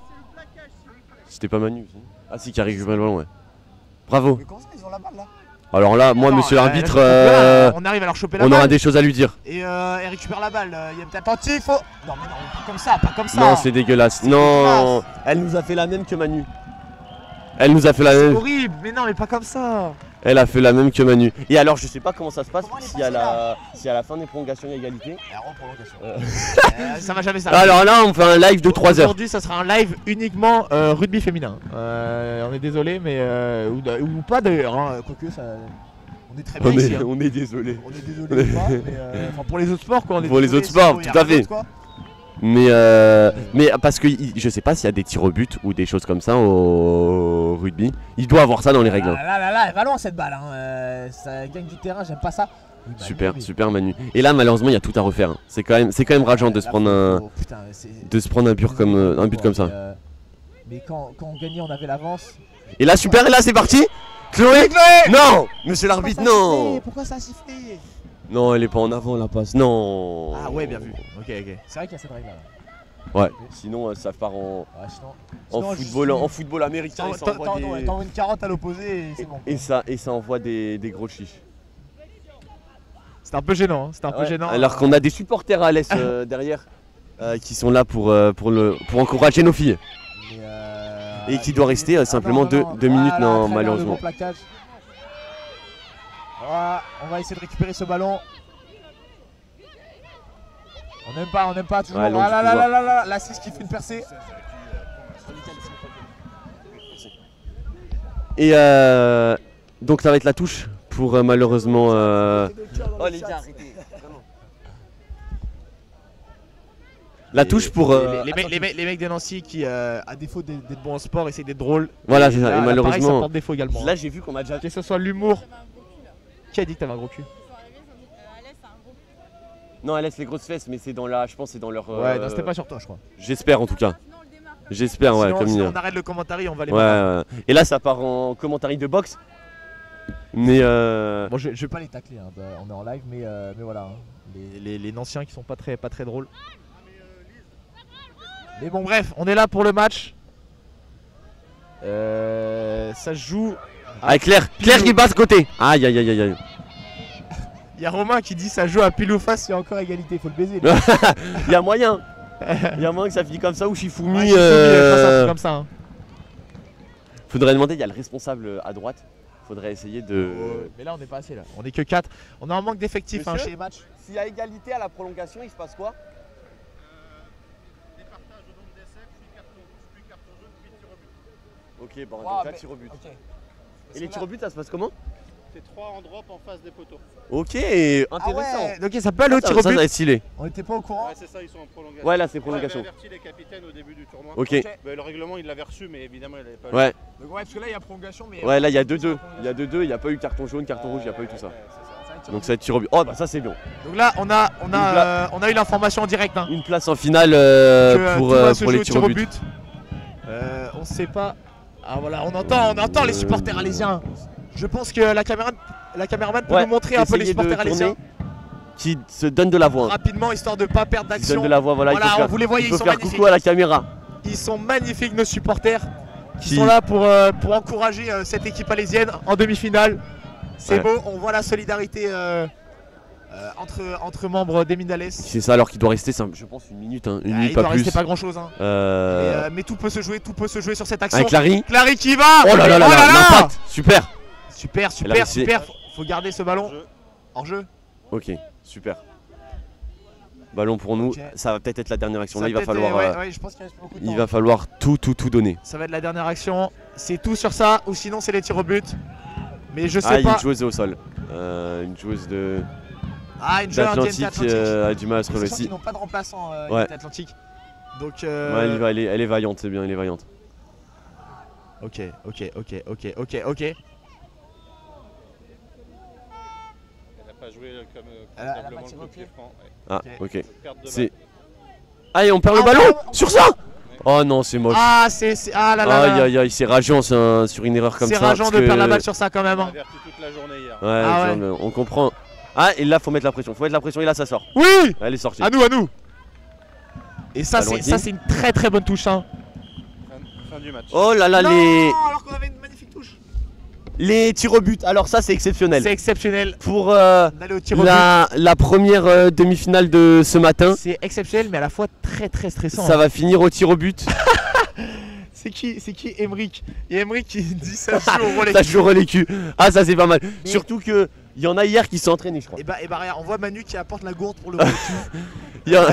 C'était pas Manu. Si. Ah si, qui a récupéré le ballon, ouais. Bravo. Mais comment ça, ils ont la balle là? Alors là, moi, Attends, monsieur l'arbitre, on arrive à leur choper la on balle. aura des choses à lui dire. Et elle récupère la balle. Il y a peut-être attentif. Non mais non, pas comme ça, pas comme ça. Non, c'est dégueulasse. Non, dégueulasse. elle nous a fait la même que Manu. Elle nous a fait la C'est même. horrible. Mais non, mais pas comme ça. Elle a fait la même que Manu. Et alors, je sais pas comment ça se passe Comment elle est si à passée la fin des prolongations il y a égalité. Ça va jamais ça. Alors là, on fait un live de 3 heures. Aujourd'hui, ça sera un live uniquement rugby féminin. On est désolé, mais ou pas d'ailleurs. Hein, quoique ça, on est très bien ici. Hein. On est désolé. On est désolé ou pas, mais enfin, pour les autres sports quoi. On est Pour les désolé, autres sports, sinon, il y a tout à rien fait. d'autre, quoi. Mais parce que je sais pas s'il y a des tirs au but ou des choses comme ça au rugby. Il doit avoir ça dans les règles. hein. Là, elle va loin cette balle. Hein. Ça gagne du terrain, j'aime pas ça. Oui, bah, Super, oui. super Manu. Et là, malheureusement, il y a tout à refaire. hein. C'est quand même rageant de se Là, prendre un but comme ça. Mais quand on gagnait, on avait l'avance. Et là, super, et là, c'est parti. Chloé. Non, monsieur l'arbitre, non. Pourquoi ça a sifflé? Non, elle est pas en avant la passe. Non. Ah ouais, bien vu. Ok. C'est vrai qu'il y a cette règle là. Ouais. Sinon, ça part en football américain. et ça envoie des- T'envoies une carotte à l'opposé et c'est bon. Et ça envoie des gros chiches. C'était un peu gênant. Hein. C'était un peu Ouais. gênant. Alors qu'on a des supporters à l'Est derrière qui sont là pour encourager nos filles. Et qui doit rester simplement deux minutes, non, malheureusement. Voilà, on va essayer de récupérer ce ballon. On n'aime pas toujours. Ouais, long Ah du couloir. là, la 6 qui fait une percée. Et donc ça va être la touche pour malheureusement. Oh les gars, arrêtez. La touche pour. Les mecs de Nancy qui, à défaut d'être bons en sport, essayent d'être drôles. Voilà, c'est ça. Là, Et pareil, ça malheureusement. porte défaut également. Là, j'ai vu qu'on m'a déjà. Que ce soit l'humour. Qui a dit que t'avais un gros cul? Non, elle laisse les grosses fesses, mais c'est dans la. Je pense que c'est dans leur. Ouais, non, c'était pas sur toi, je crois. J'espère en tout cas. J'espère, ouais, comme sinon il on arrête le commentaire, on va les Ouais, ouais. Et là, ça part en commentaire de boxe. Mais. Bon, je vais pas les tacler, hein, on est en live, mais voilà. Hein. Les Nanciens qui sont pas très drôles. Mais bon, bref, on est là pour le match. Ça se joue. Ah, Claire qui bat ce côté. Aïe, aïe, aïe, aïe, aïe. Il y a Romain qui dit ça joue à pile ou face, il y a encore égalité, faut le baiser. Il y a moyen. Il y a moyen que ça finisse comme ça ou Shifumi. Ouais, je pense comme ça. Hein. Faudrait demander, il y a le responsable à droite. Faudrait essayer de. Mais là, on n'est pas assez là. On est que 4. On a un manque d'effectifs hein, Monsieur, chez les matchs. S'il y a égalité à la prolongation, il se passe quoi? Départage au nombre d'essais, puis carton jaune, puis tir au but. Ok, bon, Ouais, donc là, mais- tir au but. Ok. Et les tirs au but, ça se passe comment? C'est 3 en drop en face des poteaux. Ok, Ah intéressant. ouais, ok, ça peut aller au tir Ça au ça but. va être stylé. On était pas au courant. Ouais, c'est ça, ils sont en prolongation. Ouais, là c'est On avait prolongation. averti les capitaines au début du tournoi. Ok. Bah, le règlement, il l'avait reçu, mais évidemment, il l'avait pas Ouais, Donc ouais, parce que là il y a prolongation, mais. ouais, là il y a 2-2. Il y a 2-2, il n'y a pas eu carton jaune, carton rouge, il n'y a pas eu tout ça. Donc ça va être tir au but. Oh bah ça c'est bien. Donc là on a eu l'information en direct. Hein. Une place en finale Que, pour, tout va se pour jouer les tirs au but. On sait pas. Ah voilà, on entend les supporters alésiens. Je pense que la caméraman peut Ouais, nous montrer un peu les essayez de supporters alésiens. tourner, qui se donnent de la voix. Rapidement, histoire de pas perdre Qui se d'action. donnent de la voix, voilà. Voilà, il faut faire, vous les voyez, il faut ils sont faire magnifiques. coucou à la caméra. Ils sont magnifiques nos supporters qui Qui- sont là pour encourager cette équipe alésienne en demi-finale. C'est Ouais. beau, on voit la solidarité entre membres des Mindales. C'est ça alors qu'il doit rester, je pense, une minute, hein, une minute Il pas doit plus. rester pas grand chose. Hein. Mais tout peut se jouer sur cette action. Avec Larry. Clary qui va. Oh là là là là, l'impact. Super. Super, Larry, super, c'est- super. Faut garder ce ballon. Jeu. En jeu. Ok, super. Ballon pour nous, Ok. ça va peut-être être la dernière action. Ça Là, il va peut-être, falloir, ouais, je pense qu'il reste beaucoup de il temps. va falloir tout donner. Ça va être la dernière action. C'est tout sur ça, ou sinon c'est les tirs au but. Mais je sais Ah, il y a pas. une joueuse au sol. Une joueuse Ah, une jeune indienne d'Atlantique Atlantique. a du mal à se relever. Sachant Si. qu'ils n'ont pas de remplaçant Ouais. Atlantique. Donc. Ouais, elle est vaillante, c'est bien, elle est vaillante. Ok. Elle n'a pas joué comme Elle a convenablement pas tiré le au coup de pied. pied franc. Ouais. Ah, Ok. ok. Perte de C'est. balle. Ah, et on perd le Ah, ballon on- sur ça. Oh non, c'est moche. Ah, ah là là. Aïe là. aïe aïe, c'est rageant sur une erreur comme ça. C'est rageant parce de que- perdre la balle sur ça quand même. On a Hein. averti toute la journée hier. Ouais, Ah ouais. on comprend. Ah, et là, faut mettre la pression. Faut mettre la pression et là, ça sort. Oui. Elle est sortie. À nous. Et ça, Ballon c'est une très très bonne touche. Hein. Fin du match. Oh là là, Non, les. alors qu'on avait une magnifique touche. Les tirs au but. Alors, ça, c'est exceptionnel. C'est exceptionnel Pour d'aller au tir au but. la première demi-finale de ce matin, C'est exceptionnel, mais à la fois très très stressant. ça va finir au tir au but. C'est qui Emric? Et Emric qui dit ça joue au relais. Ça joue au relais cul. Ah, ça, c'est pas mal. Mais- Surtout que il y en a hier qui sont entraînés, je crois. Et bah regarde, on voit Manu qui apporte la gourde pour le relais cul. Il y, en...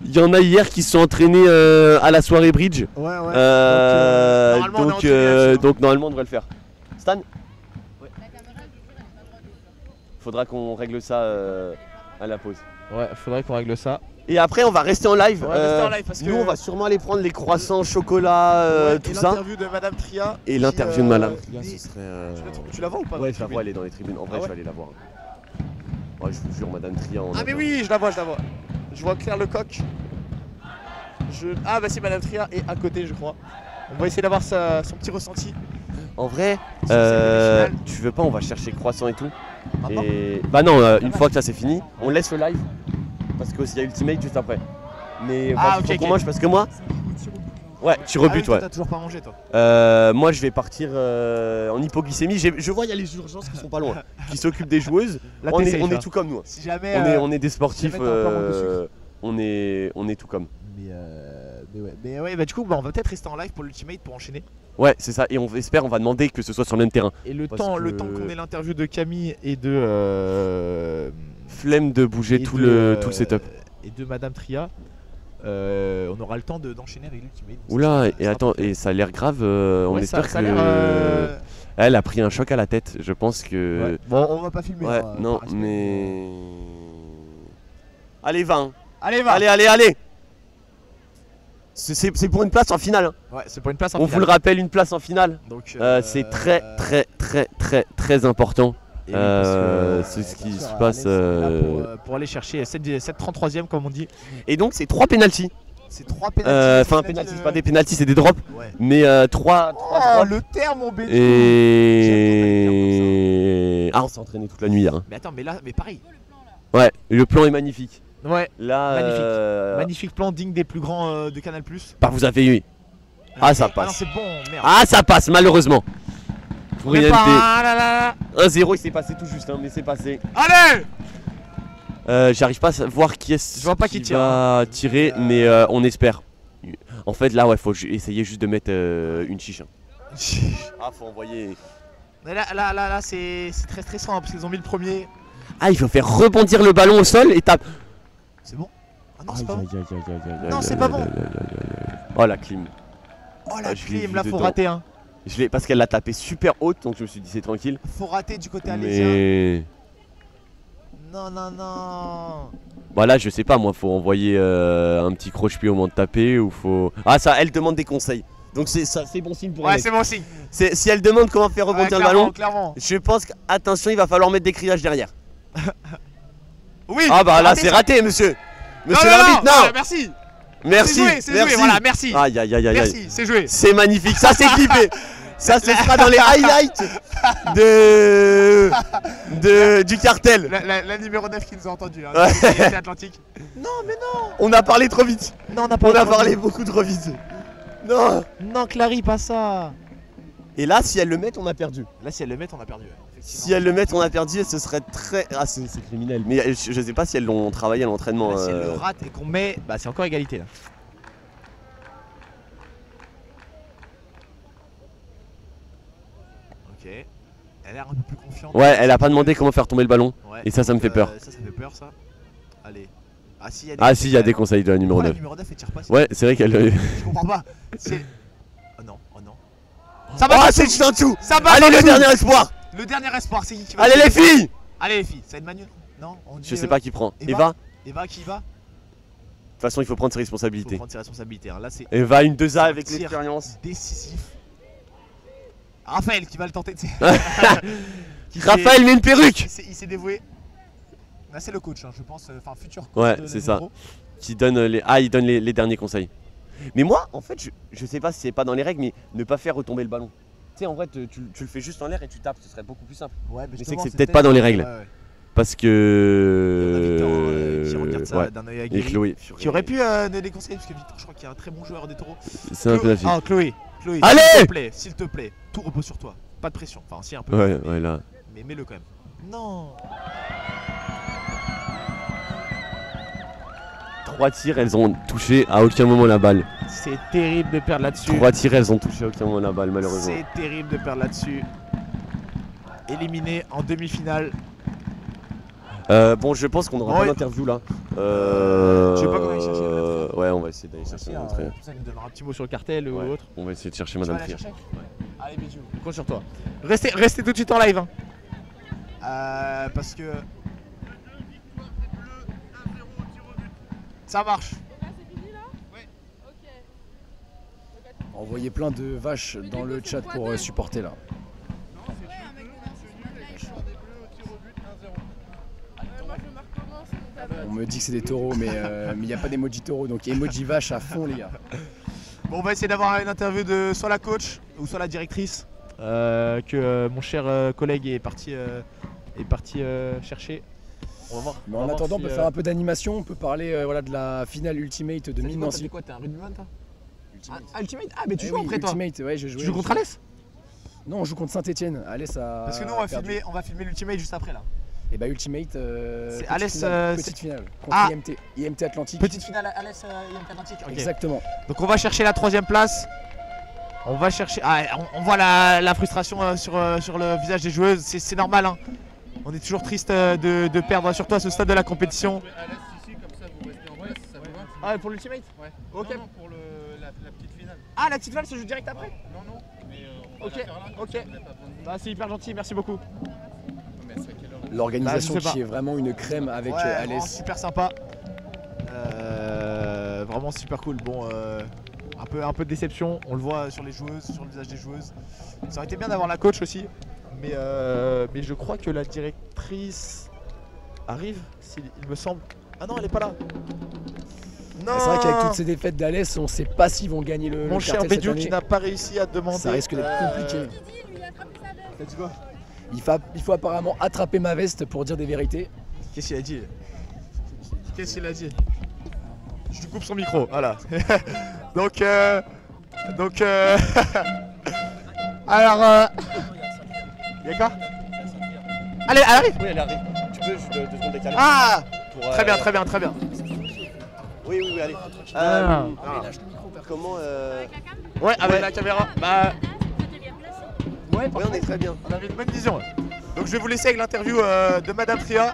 il y en a hier qui se sont entraînés à la soirée bridge. Ouais. Normalement, on est Donc, entraîné là-dessus, hein. donc normalement on devrait le faire. Stan. Faudra qu'on règle ça à la pause. Ouais, faudrait qu'on règle ça. Et après on va rester en live. On va rester en live parce que- Nous on va sûrement aller prendre les croissants, chocolat, Ouais, tout et ça. l'interview de Madame Tria. Et qui, l'interview de Madame Tria, dit- ce serait. Tu la vois ou pas? Ouais, je la vois, elle est dans les tribunes. En vrai, Ah ouais je vais aller la voir. Ouais, je vous jure, Madame Tria. Ah mais oui, je la vois. Je vois Claire Lecoq. Ah bah c'est Madame Tria et à côté je crois. On va essayer d'avoir son petit ressenti. En vrai, Sur cette demi-finale. tu veux pas, on va chercher croissant et tout. Maintenant Et bah non, une fois que ça c'est fini, on laisse le live parce qu'il y a Ultimate juste après. Mais Ah, vas-y, ok, faut qu'on ok. mange parce que moi, ouais, tir au Ah oui, but, toi, ouais. T'as toujours pas mangé toi. Moi je vais partir en hypoglycémie. Je vois il y a les urgences qui sont pas loin, qui s'occupent des joueuses. Là, On t'es est, safe, on là. est tout comme nous. Si jamais. On est des sportifs. jamais t'as un peu manque de On est tout comme. Mais ouais, bah du coup, bah, on va peut-être rester en live pour l'Ultimate pour enchaîner. Ouais, c'est ça. Et on espère, on va demander que ce soit sur le même terrain. Et le Parce temps que- qu'on ait l'interview de Camille et de. Flemme de bouger et tout de, le setup. Et de Madame Tria. On aura le temps d'enchaîner avec l'Ultimate. Oula, Ça et sera attends, parfait. et ça a l'air grave. On Ouais, espère ça a que. l'air, Elle a pris un choc à la tête. Je pense que. ouais. Bon, on va pas filmer. Ouais, hein, non, par respect. mais. Allez, va. Hein. Allez, va. Allez. C'est pour une place en finale. Hein. Ouais, c'est pour une place en On finale. vous le rappelle, une place en finale. Donc, C'est très important. et oui, parce que, c'est ce qui bien se sûr, passe, Alex est là pour aller chercher cette 33e comme on dit. Et donc, c'est 3 pénaltys. C'est 3 pénaltys. Enfin, pénaltys, c'est pas des pénaltys, c'est des drops. Ouais. Mais 3 Oh, le terme, mon bébé. Et. Ah, on s'est entraîné toute la nuit hier. Hein. Mais attends, mais là, mais pareil. Ouais, le plan est magnifique. Ouais, Là, Magnifique. magnifique plan digne des plus grands de Canal+. Bah, vous avez eu. Ah, ça non, passe. c'est bon, merde. Ah, ça passe, malheureusement. Pour Même rien pas, de- ah là là. 1-0, il s'est passé tout juste, hein, mais c'est passé. Allez. J'arrive pas à voir qui est-ce Je vois pas qui tire, va tirer, mais on espère. En fait, là, ouais, faut essayer juste de mettre une chiche. Hein. Ah, faut envoyer. Mais là, c'est très stressant hein, parce qu'ils ont mis le premier. Ah, il faut faire rebondir le ballon au sol et tape. C'est bon. Ah non, Aïe, c'est pas bon. aïe, aïe, aïe, aïe, Non, aïe, c'est aïe, pas aïe, bon. aïe, aïe, aïe, aïe. Oh, la clim. Oh la Ah, je l'ai clim, vu là faut dedans. rater hein. Parce qu'elle l'a tapé super haute, donc je me suis dit c'est tranquille. Faut rater du côté alésien. Mais Non, non, non. bah là je sais pas moi, faut envoyer un petit croche-pied au moment de taper ou faut. Ah ça, elle demande des conseils. Donc c'est bon signe pour elle. Ouais, c'est bon signe. Si elle demande comment faire rebondir le clairement, ballon, clairement. je pense qu'attention, il va falloir mettre des criages derrière. Oui. Ah bah là raté, c'est ça. raté monsieur. Monsieur Non, non, l'arbitre, non, non. ouais, merci. Merci. C'est joué, voilà, merci. Aïe aïe aïe aïe. Merci, c'est joué. C'est magnifique, ça c'est clippé. Ça ce sera dans les highlights du cartel. La numéro 9 qui nous a entendu, hein, Ouais. c'est Atlantique. Non, mais non. On a parlé trop vite. Non, on a On a parlé beaucoup trop vite. Non. Non, Clary, pas ça. Et là, si elles le mettent, on a perdu. Là, si elles le mettent, on a perdu. Ouais, Si elles le mettent, on a perdu et ce serait très. Ah, c'est criminel. Mais je sais pas si elles l'ont travaillé à l'entraînement. Là, si elle le rate et qu'on met, bah c'est encore égalité là. Ok. Elle a l'air un peu plus confiante. Ouais, elle a pas demandé comment faire tomber le ballon. Ouais. Et ça me fait peur. Ça fait peur ça. Allez. Ah si, Il y a des conseils de la numéro 9. La numéro 9 elle tire pas. Ouais, c'est vrai qu'elle. Je comprends pas. C'est. Oh non, oh non. Ça va. Ah, c'est Chinantou. Ça va. Allez, le dernier espoir. Le dernier espoir, c'est qui va. Allez les filles. Allez les filles, ça va être Manu. Non, on dit, Je sais pas qui prend. Eva. Eva. De Eva qui va. toute façon, il faut prendre ses Il faut responsabilités. prendre ses responsabilités. Hein. Là c'est Eva, une 2A avec tir l'expérience. décisif. Raphaël qui va le tenter. Raphaël met une perruque. Il s'est dévoué. Là c'est le coach, hein, je pense. Enfin futur coach. Ouais, de c'est la ça. numéro. Qui donne il donne les derniers conseils. Mais moi, en fait, je sais pas si c'est pas dans les règles, mais ne pas faire retomber le ballon. Tu sais, en vrai, tu le fais juste en l'air et tu tapes, ce serait beaucoup plus simple. Ouais, Mais c'est justement, que c'est peut-être pas dans les règles. Ouais, ouais. Parce Il y a Victor, que. qui regarde ça ouais. d'un œil Et aguerri. Chloé. Qui aurait pu donner des conseils parce que Victor, je crois qu'il est un très bon joueur des taureaux. C'est un peu la fille. Ah, Chloé, Allez s'il te plaît, tout repose sur toi. Pas de pression. Enfin, si un peu. Ouais, mais, ouais, là. mais mets-le quand même. Non. 3 tirs, elles ont touché à aucun moment la balle. C'est terrible de perdre là-dessus. 3 tirs, elles ont touché à aucun moment la balle, malheureusement. C'est terrible de perdre là-dessus. Éliminé en demi-finale. Bon, je pense qu'on aura Ouais. pas d'interview là. Tu veux pas qu'on aille chercher Ouais, on va essayer d'aller chercher Madame Trier. Ça nous donnera un petit mot sur le cartel Ouais. ou autre. On va essayer de chercher Tu vas Madame aller Trier. chercher Allez, bisous. Compte sur toi. Restez tout de suite en live. Hein. Parce que. Ça marche. Envoyez plein de vaches dans le chat pour supporter là. On me dit que c'est des taureaux, mais il n'y a pas d'emoji taureau, donc emoji vache à fond les gars. Bon, on va essayer d'avoir une interview de soit la coach ou soit la directrice que mon cher collègue est parti chercher. On va voir. Mais On va en voir attendant, si, on peut faire un peu d'animation, on peut parler voilà, de la finale Ultimate de Mine Nancy. quoi, t'es un rugbyman toi Ultimate. Ultimate. Ah, mais tu Eh joues oui, après toi. Ultimate, ouais, je joue. Tu joues contre Alès Non, on joue contre Saint-Etienne. Alès a. Parce que nous perdu. on va filmer l'Ultimate juste après là. Et bah Ultimate, C'est petite Alès, finale, c'est- petite finale contre Ah. IMT Atlantique. Petite finale à Alès IMT Atlantique. Ok. Exactement. Donc on va chercher la 3ème place. On va chercher. Ah, on voit la frustration sur le visage des joueuses. C'est normal. Hein. On est toujours triste de perdre surtout à ce stade de la compétition. Alès ici, comme ça vous restez en vrai, si ça vous va. Ah, pour l'Ultimate Ouais. Ok. Non, pour la petite finale. Ah, la petite finale se joue direct après. Non, non, mais on va Ok, la faire là. ok. Vous n'avez pas besoin de nous. Ah, c'est hyper gentil. Merci beaucoup. Non, mais c'est à quelle heure L'organisation Bah, je sais qui pas. est vraiment une crème avec Ouais, vraiment Alès. super sympa. Vraiment super cool. Bon, un peu de déception. On le voit sur les joueuses, sur le visage des joueuses. Ça aurait été bien d'avoir la coach aussi. Mais je crois que la directrice arrive, il me semble. Ah non, elle est pas là. Non. C'est vrai qu'avec toutes ces défaites d'Alès, on sait pas s'ils vont gagner le Mon cher cartel cette Bédiou qui année. n'a pas réussi à demander. Ça risque d'être compliqué. T'as dit quoi? Il faut apparemment attraper ma veste pour dire des vérités. Qu'est-ce qu'il a dit? Qu'est-ce qu'il a dit? Je lui coupe son micro, voilà. donc, alors, y'a quoi? Allez, elle arrive. Oui, elle arrive. Tu peux juste 2 secondes décaler. Ah, Pour, très bien, très bien, très bien. Oui, oui, oui, allez. Ah. Comment Ouais, avec la caméra. Bah, ouais, Oui, on est très bien. on avait une bonne vision. Donc, je vais vous laisser avec l'interview de Madame Tria.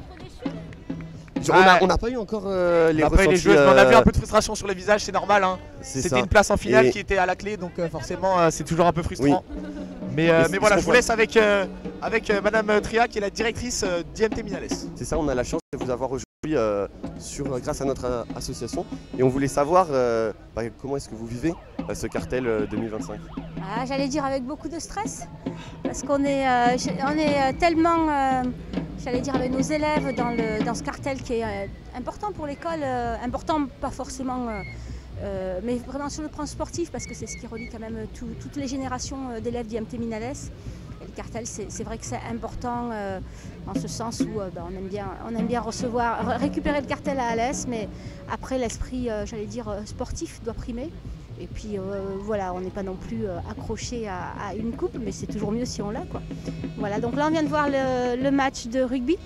On n'a pas eu encore les On a pas eu les ressentis. joueuses, mais on a vu un peu de frustration sur les visages, c'est normal. Hein. C'est C'était ça. une place en finale Et- qui était à la clé, donc forcément c'est toujours un peu frustrant. Mais c'est voilà, ce je qu'on vous laisse avec Madame Tria qui est la directrice d'IMT Minales. C'est ça, on a la chance de vous avoir aujourd'hui grâce à notre association. Et on voulait savoir comment est-ce que vous vivez ce cartel 2025. J'allais dire avec beaucoup de stress, parce qu'on est, tellement, j'allais dire avec nos élèves dans ce cartel qui est important pour l'école, important pas forcément, mais vraiment sur le plan sportif, parce que c'est ce qui relie quand même toutes les générations d'élèves d'IMT Minales. Et le cartel, c'est vrai que c'est important en ce sens où on aime bien récupérer le cartel à Alès, mais après l'esprit, j'allais dire, sportif doit primer. Et puis voilà, on n'est pas non plus accroché à une coupe, mais c'est toujours mieux si on l'a, quoi. Voilà, donc là on vient de voir le match de rugby,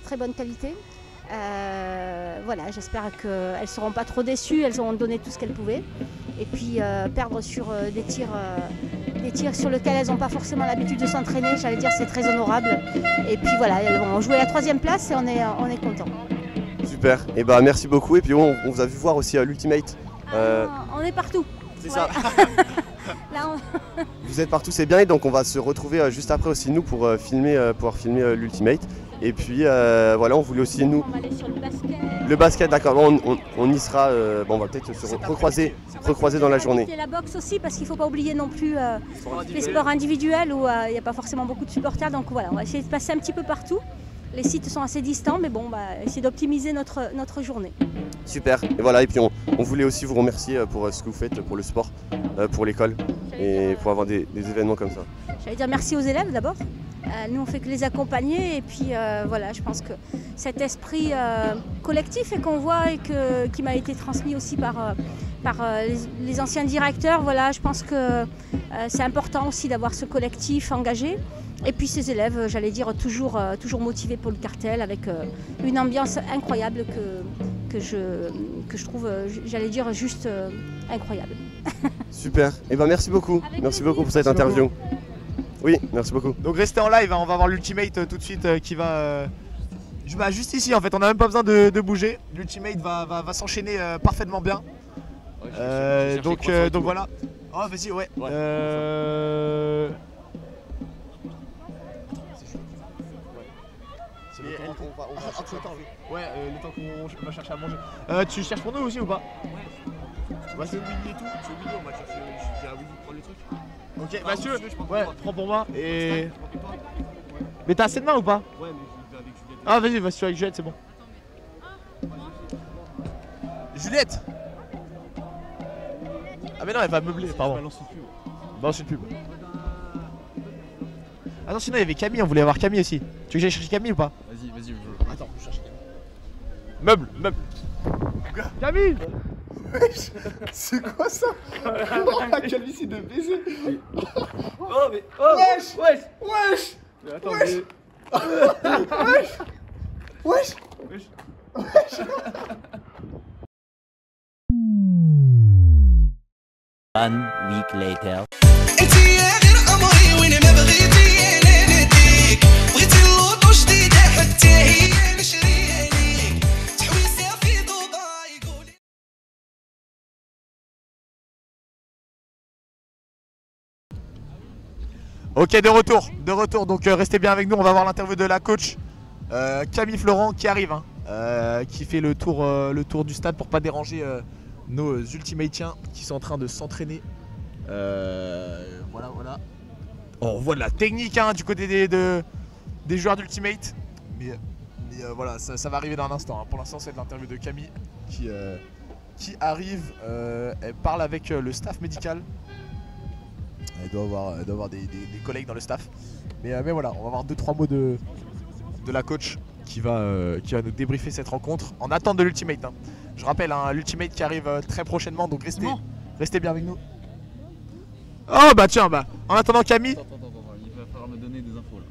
très bonne qualité. Voilà, j'espère qu'elles ne seront pas trop déçues, elles auront donné tout ce qu'elles pouvaient. Et puis perdre sur des tirs sur lesquels elles n'ont pas forcément l'habitude de s'entraîner, j'allais dire c'est très honorable. Et puis voilà, elles vont jouer la 3e place et on est content. Super, et merci beaucoup. Et puis on vous a vu voir aussi l'Ultimate. On est partout. C'est ça. Là, Vous êtes partout, c'est bien. Et donc on va se retrouver juste après aussi nous pour pouvoir filmer l'Ultimate. Et puis voilà, on voulait aussi nous. On va aller sur le basket. Le basket, d'accord. On y sera. On va peut-être se recroiser dans la journée. Et la boxe aussi, parce qu'il ne faut pas oublier non plus les sports individuels où il n'y a pas forcément beaucoup de supporters. Donc voilà, on va essayer de passer un petit peu partout. Les sites sont assez distants, mais bon, on va essayer d'optimiser notre journée. Super. Et voilà. Et puis on voulait aussi vous remercier pour ce que vous faites pour le sport, pour l'école et pour avoir des événements comme ça. J'allais dire merci aux élèves d'abord. Nous on fait que les accompagner et puis voilà, je pense que cet esprit collectif et qu'on voit et qui m'a été transmis aussi par les anciens directeurs, voilà, je pense que c'est important aussi d'avoir ce collectif engagé. Et puis ces élèves, j'allais dire, toujours motivés pour le cartel avec une ambiance incroyable que je trouve, j'allais dire, juste incroyable. Super. Et merci beaucoup. Merci beaucoup pour cette interview. Oui, merci beaucoup. Donc restez en live, hein, on va voir l'Ultimate tout de suite qui va... juste ici en fait, on n'a même pas besoin de bouger. L'Ultimate va s'enchaîner parfaitement bien. Donc voilà. Oh vas-y, ouais. Ouais, le temps qu'on va chercher à manger. Tu cherches pour nous aussi ou pas? Ouais, c'est Willy et tout. C'est Willy, on va chercher. Je dis à Willy de prendre les trucs. Ok, bah si tu veux, ouais, prends pour moi et. Mais t'as assez de main ou pas? Ouais, mais je vais avec Juliette. Ah, vas-y, vas-y, avec Juliette, c'est bon. Juliette! Ah, mais non, elle va meubler, pardon. Balance une pub. Ah non, sinon il y avait Camille, on voulait avoir Camille aussi. Tu veux que j'aille chercher Camille ou pas? Vas-y, Attends, je cherche Camille. Meuble. Camille! Wesh, c'est quoi ça? La calvitie de baiser. Oh mais oh Wesh! Mais attends Wesh! One week later. Ok, de retour, donc restez bien avec nous, on va voir l'interview de la coach Camille Florent qui arrive, hein, qui fait le tour du stade pour pas déranger nos ultimatiens qui sont en train de s'entraîner. Voilà. On voit de la technique hein, du côté des joueurs d'Ultimate, mais voilà, ça va arriver dans un instant. Hein. Pour l'instant, c'est l'interview de Camille qui arrive, elle parle avec le staff médical. Elle doit avoir des collègues dans le staff. Mais voilà, on va avoir 2-3 mots de la coach qui va nous débriefer cette rencontre en attente de l'Ultimate. Hein. Je rappelle, hein, l'Ultimate qui arrive très prochainement, donc restez bien avec nous. Oh bah tiens, en attendant Camille. Attends, il va falloir me donner des infos là.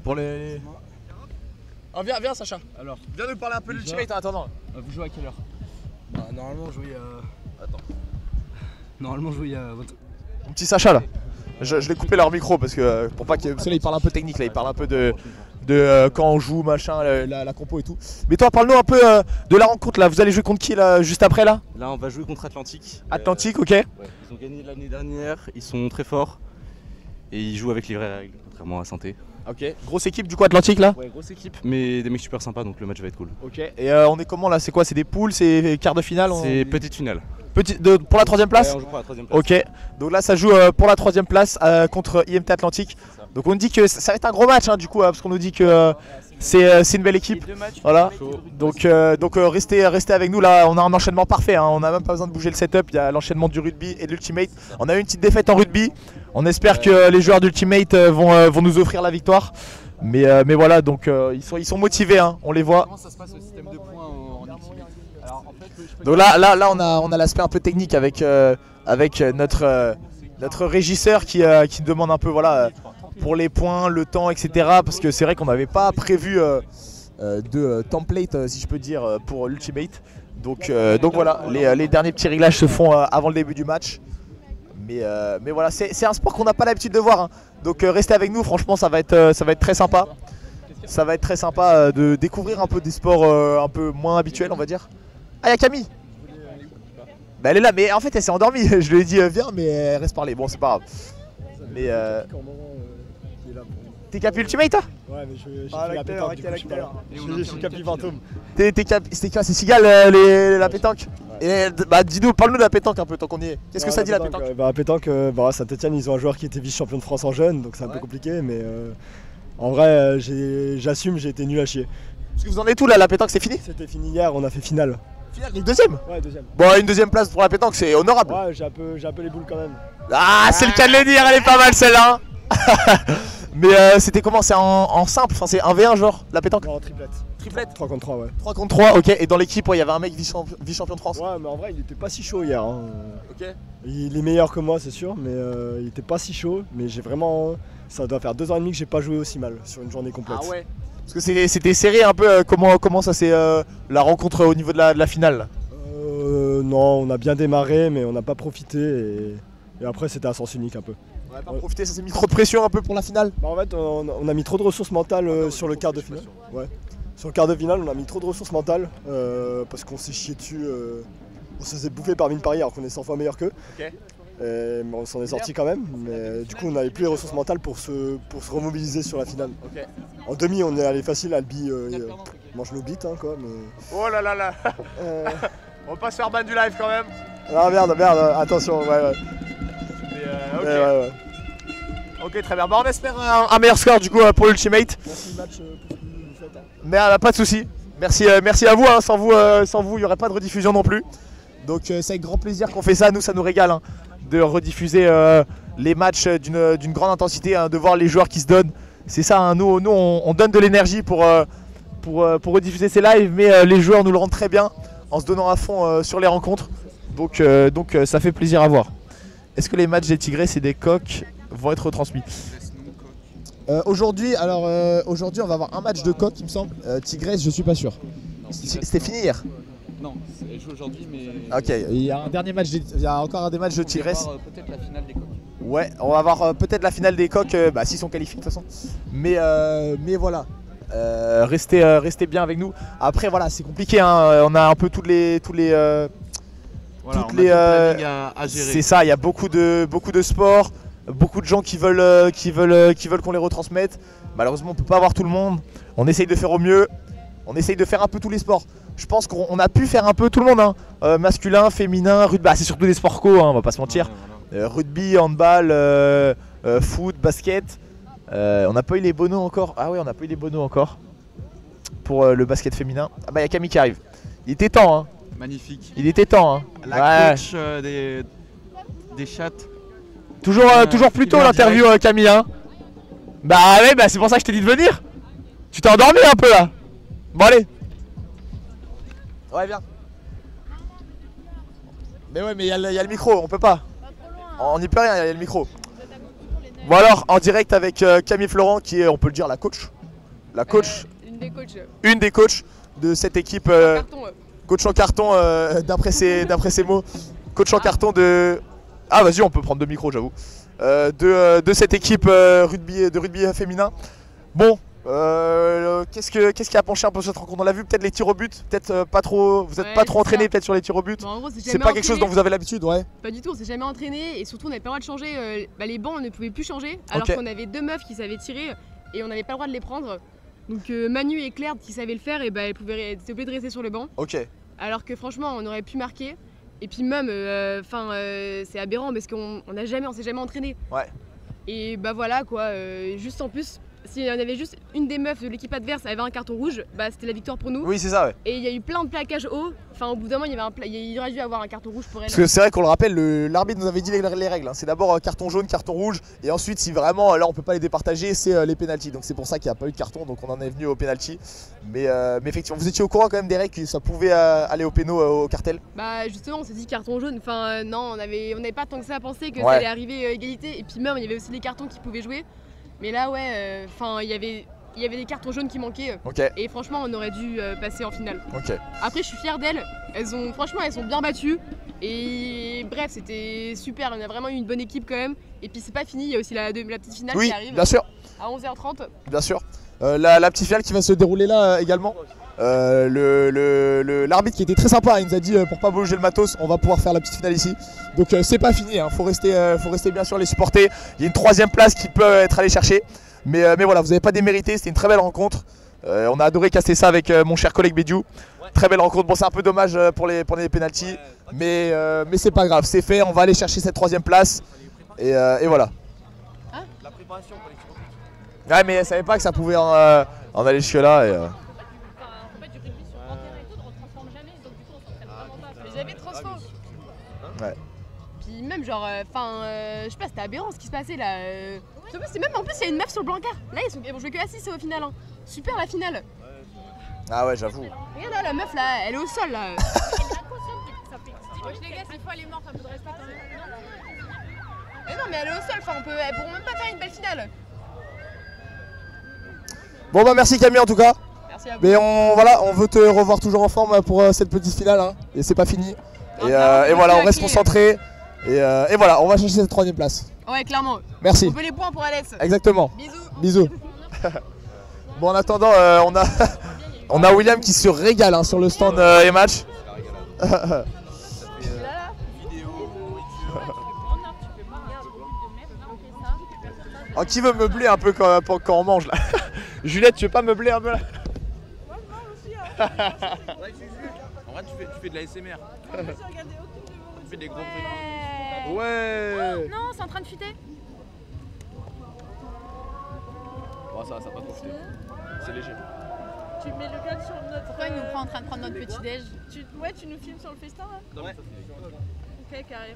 Pour les... Oh viens Sacha. Alors, viens nous parler un peu de l'Ultimate en attendant. vous jouez à quelle heure? Normalement, je jouais à... Attends. Normalement, je jouais à... Mon petit Sacha là. Je l'ai coupé leur micro parce que pour pas que... Parce que là il parle un peu technique là, il parle un peu de de quand on joue, machin, la compo et tout. Mais toi, parle-nous un peu de la rencontre là. Vous allez jouer contre qui là, juste après là? Là, on va jouer contre Atlantique. Atlantique, ok. Ouais, ils ont gagné l'année dernière, ils sont très forts et ils jouent avec les vraies règles, contrairement à Saint-Étienne. Ok. Grosse équipe du coup Atlantique là? Ouais, grosse équipe, mais des mecs super sympas, donc le match va être cool. Ok. Et on est comment là? C'est quoi? C'est des poules? C'est quart de finale? C'est petite finale. Pour la 3ème place? Ouais, on joue pour la 3ème place. Ok. Donc là, ça joue pour la 3ème place contre IMT Atlantique. Donc on dit que ça va être un gros match du coup, parce qu'on nous dit que c'est une belle équipe. Voilà. Donc restez avec nous là. On a un enchaînement parfait. On n'a même pas besoin de bouger le setup. Il y a l'enchaînement du rugby et de l'ultimate. On a eu une petite défaite en rugby. On espère que les joueurs d'ultimate vont nous offrir la victoire. Mais voilà, donc ils sont motivés. On les voit. Comment ça se passe le système de points en ultimate? Alors, en fait, Donc là on a l'aspect un peu technique avec notre régisseur qui demande un peu voilà pour les points, le temps, etc. Parce que c'est vrai qu'on n'avait pas prévu de template, si je peux dire, pour l'ultimate. Donc voilà, les derniers petits réglages se font avant le début du match. Mais voilà, c'est un sport qu'on n'a pas l'habitude de voir. Donc restez avec nous, franchement ça va être très sympa. Ça va être très sympa de découvrir un peu des sports un peu moins habituels, on va dire. Ah, il y a Camille. Bah elle est là, mais en fait elle s'est endormie. Je lui ai dit viens, mais elle reste parler. Bon, c'est pas grave. Mais t'es Capi Ultimate toi? Ouais, mais je suis la pétanque, du coup, je suis Capi Fantôme. C'est quoi? C'est Sigal la pétanque? Et bah dis-nous, parle-nous de la pétanque un peu tant qu'on y est. Qu'est-ce que ça dit la pétanque? La pétanque, Saint-Étienne, ils ont un joueur qui était vice-champion de France en jeune, donc c'est un peu compliqué, mais en vrai, j'assume, j'ai été nul à chier. Parce que vous en êtes où là, la pétanque, c'est fini? C'était fini hier, on a fait finale. Finale, une deuxième? Ouais, deuxième. Bon, une deuxième place pour la pétanque, c'est honorable. Ouais, j'ai un peu les boules quand même. Ah, c'est le cas de le dire, elle est pas mal celle-là. Mais c'était comment? C'est en simple, enfin c'est 1v1 genre, la pétanque? Non, triplette. Triplette? 3 contre 3, ouais. 3 contre 3, ok. Et dans l'équipe, il y avait un mec vice-champion de France? Ouais, mais en vrai, il était pas si chaud hier. Ok. Il est meilleur que moi, c'est sûr, mais il était pas si chaud. Mais j'ai vraiment. Ça doit faire 2 ans et demi que j'ai pas joué aussi mal sur une journée complète. Ah ouais? Parce que c'était serré un peu, comment ça s'est la rencontre au niveau de la finale là? Non, on a bien démarré, mais on n'a pas profité. Et après, c'était un sens unique un peu. On n'a pas profité, ça s'est mis trop de pression un peu pour la finale? Bah en fait, on a mis trop de ressources mentales sur le quart de finale. Ouais. Sur le quart de finale, on a mis trop de ressources mentales parce qu'on s'est chié dessus. On se faisait bouffer par mine Paris alors qu'on est 100 fois meilleur qu'eux. Okay. Mais on s'en est sorti quand même. Mais du coup, on n'avait plus les ressources mentales pour se remobiliser sur la finale. Okay. En demi, on est allé facile. Albi mange nos bites, quoi. Mais... Oh là là là. On va pas se faire ban du live quand même. Ah merde, attention, ouais. Ok. Ouais. Ok, très bien. Bah, on espère un meilleur score du coup pour l'Ultimate. Merci le match pour ce que vous faites. Mais pas de soucis. Merci à vous. Sans vous, il n'y aurait pas de rediffusion non plus. Donc c'est avec grand plaisir qu'on fait ça. Nous, ça nous régale de rediffuser les matchs d'une grande intensité, de voir les joueurs qui se donnent. C'est ça. Nous, on donne de l'énergie pour rediffuser ces lives, mais les joueurs nous le rendent très bien en se donnant à fond sur les rencontres. Donc ça fait plaisir à voir. Est-ce que les matchs des Tigrés et des Coqs vont être retransmis? Aujourd'hui, on va avoir un match de Coq, il me semble. Tigrés, je suis pas sûr. C'était fini hier? Non, elle joue aujourd'hui, mais. Ok, il y a un dernier match, il y a encore des matchs de Tigrés. On va voir peut-être la finale des Coqs. Ouais, on va avoir peut-être la finale des Coqs, s'ils sont qualifiés de toute façon. Mais voilà. Restez bien avec nous. Après voilà, c'est compliqué, on a un peu toutes les c'est ça, il y a beaucoup de sports, beaucoup de gens qui veulent qu'on les retransmette. Malheureusement on peut pas avoir tout le monde. On essaye de faire au mieux. On essaye de faire un peu tous les sports. Je pense qu'on a pu faire un peu tout le monde, masculin, féminin, rugby. C'est surtout des sports co, on va pas se mentir. Rugby, handball, foot, basket. On n'a pas eu les bonos encore. Ah ouais, on n'a pas eu les bonos encore pour le basket féminin. Ah bah il y a Camille qui arrive. Il était temps, Magnifique. Il était temps, La coach des chattes. Toujours plus tôt l'interview, Camille, Bah ouais, c'est pour ça que je t'ai dit de venir. Tu t'es endormi un peu là. Bon allez. Ouais, viens. Mais ouais, mais il y a le micro, on peut pas. On n'y peut rien, il y a le micro. Bon alors, en direct avec Camille Florent qui est, on peut le dire, la coach. La coach. Une des coachs de cette équipe. Coach en carton, d'après ses mots. Coach en carton de... Ah vas-y, on peut prendre 2 micros, j'avoue. De cette équipe de rugby féminin. Bon, Qu'est-ce qui a penché un peu cette rencontre? On l'a vu, peut-être les tirs au but, peut-être pas trop. Vous n'êtes pas trop entraîné peut-être sur les tirs au but. Bon, en gros, c'est pas quelque chose dont vous avez l'habitude, ouais? Pas du tout, on s'est jamais entraîné et surtout on n'avait pas le droit de changer. Les bancs on ne pouvait plus changer alors qu'on avait 2 meufs qui savaient tirer et on n'avait pas le droit de les prendre. Donc Manu et Claire qui savaient le faire et elles étaient obligées de rester sur le banc. Ok. Alors que franchement on aurait pu marquer. Et puis même, c'est aberrant parce qu'on s'est jamais entraîné. Ouais. Et bah voilà quoi, juste en plus, s'il y en avait juste une des meufs de l'équipe adverse avait un carton rouge, bah c'était la victoire pour nous. Oui c'est ça ouais. Et il y a eu plein de plaquages hauts, enfin au bout d'un moment il aurait dû avoir un carton rouge pour elle. Parce que c'est vrai qu'on le rappelle, l'arbitre nous avait dit les règles, hein. C'est d'abord carton jaune, carton rouge, et ensuite si vraiment là on peut pas les départager, c'est les pénaltys. Donc c'est pour ça qu'il n'y a pas eu de carton, donc on en est venu au pénalty. Mais effectivement, vous étiez au courant quand même des règles que ça pouvait aller au péno au cartel? Bah justement on s'est dit carton jaune, enfin non on n'avait pas tant que ça à penser que ça allait arriver égalité, et puis même il y avait aussi les cartons qui pouvaient jouer. Mais là ouais, il y avait des cartons jaunes qui manquaient. Et franchement on aurait dû passer en finale. Après je suis fière d'elles, franchement elles sont bien battues. Et bref c'était super, on a vraiment eu une bonne équipe quand même. Et puis c'est pas fini, il y a aussi la petite finale qui arrive bien sûr. À 11h30. Bien sûr. La petite finale qui va se dérouler là également. L'arbitre qui était très sympa, il nous a dit pour pas bouger le matos, on va pouvoir faire la petite finale ici. Donc c'est pas fini, hein. Faut rester bien sûr les supporter. Il y a une 3e place qui peut être allée chercher. Mais voilà, vous n'avez pas démérité, c'était une très belle rencontre. On a adoré casser ça avec mon cher collègue Bédiou. Très belle rencontre, bon c'est un peu dommage pour les pénaltys. Mais c'est pas grave, c'est fait, on va aller chercher cette 3e place. Et voilà. La préparation pour les tirs au but. Ouais mais elle savait pas que ça pouvait en aller jusque là. J'avais trop faux. Ouais. Puis même genre, je sais pas, c'était aberrant ce qui se passait là. En plus il y a une meuf sur le blancard. Là ils vont jouer que à 6 au final. Hein. Super la finale. Ah ouais j'avoue. Regarde là, la meuf là, elle est au sol là. Les gars, s'il faut aller mort, un peu de respect quand même. Mais non mais elle est au sol, elles pourront même pas faire une belle finale. Bon bah merci Camille en tout cas. Merci à vous. Mais on veut te revoir toujours en forme pour cette petite finale, hein. Et c'est pas fini. Et voilà, on reste concentré. Et voilà, on va chercher cette 3e place. Ouais clairement. Merci. On veut les points pour Alex. Exactement. Bisous. Bon en attendant, on a William qui se régale hein, sur le stand et match. Oh, qui veut meubler un peu quand on mange là? Juliette, tu veux pas meubler un peu là? Moi aussi hein. En vrai, tu fais de la SMR. J'ai regardé aucune de vos. Tu fais des gros Ouais. Ouais. Non, c'est en train de fuiter. Bon, ça va pas trop fuiter. C'est léger. Tu mets le cadre sur notre. Pourquoi il nous prend en train de prendre notre petit déj? Tu nous filmes sur le festin là? Ouais. Ok, carré.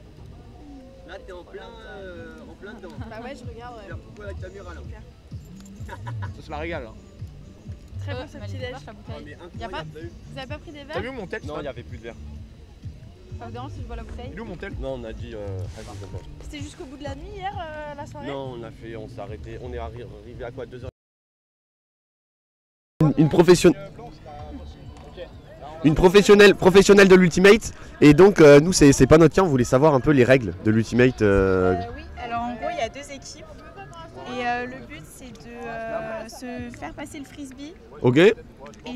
Là, t'es en plein dedans. Bah ouais, je regarde. Ouais. Pourquoi la caméra là? Ça se la régale. Hein. Très bon ce petit déj. Y a pas... Vous avez pas pris des T'as verres? vu mon tel? Non, il n'y avait plus de verre. Ça vous dérange si je bois la bouteille? Il est où mon tel? Non, on a dit. C'était jusqu'au bout de la nuit hier, la soirée? Non, on s'est arrêté. On est arrivé à quoi? 2h? Une professionnelle de l'Ultimate. Et donc nous c'est pas notre cas, on voulait savoir un peu les règles de l'Ultimate. Oui, alors en gros il y a 2 équipes et le but c'est de se faire passer le frisbee. Ok. Et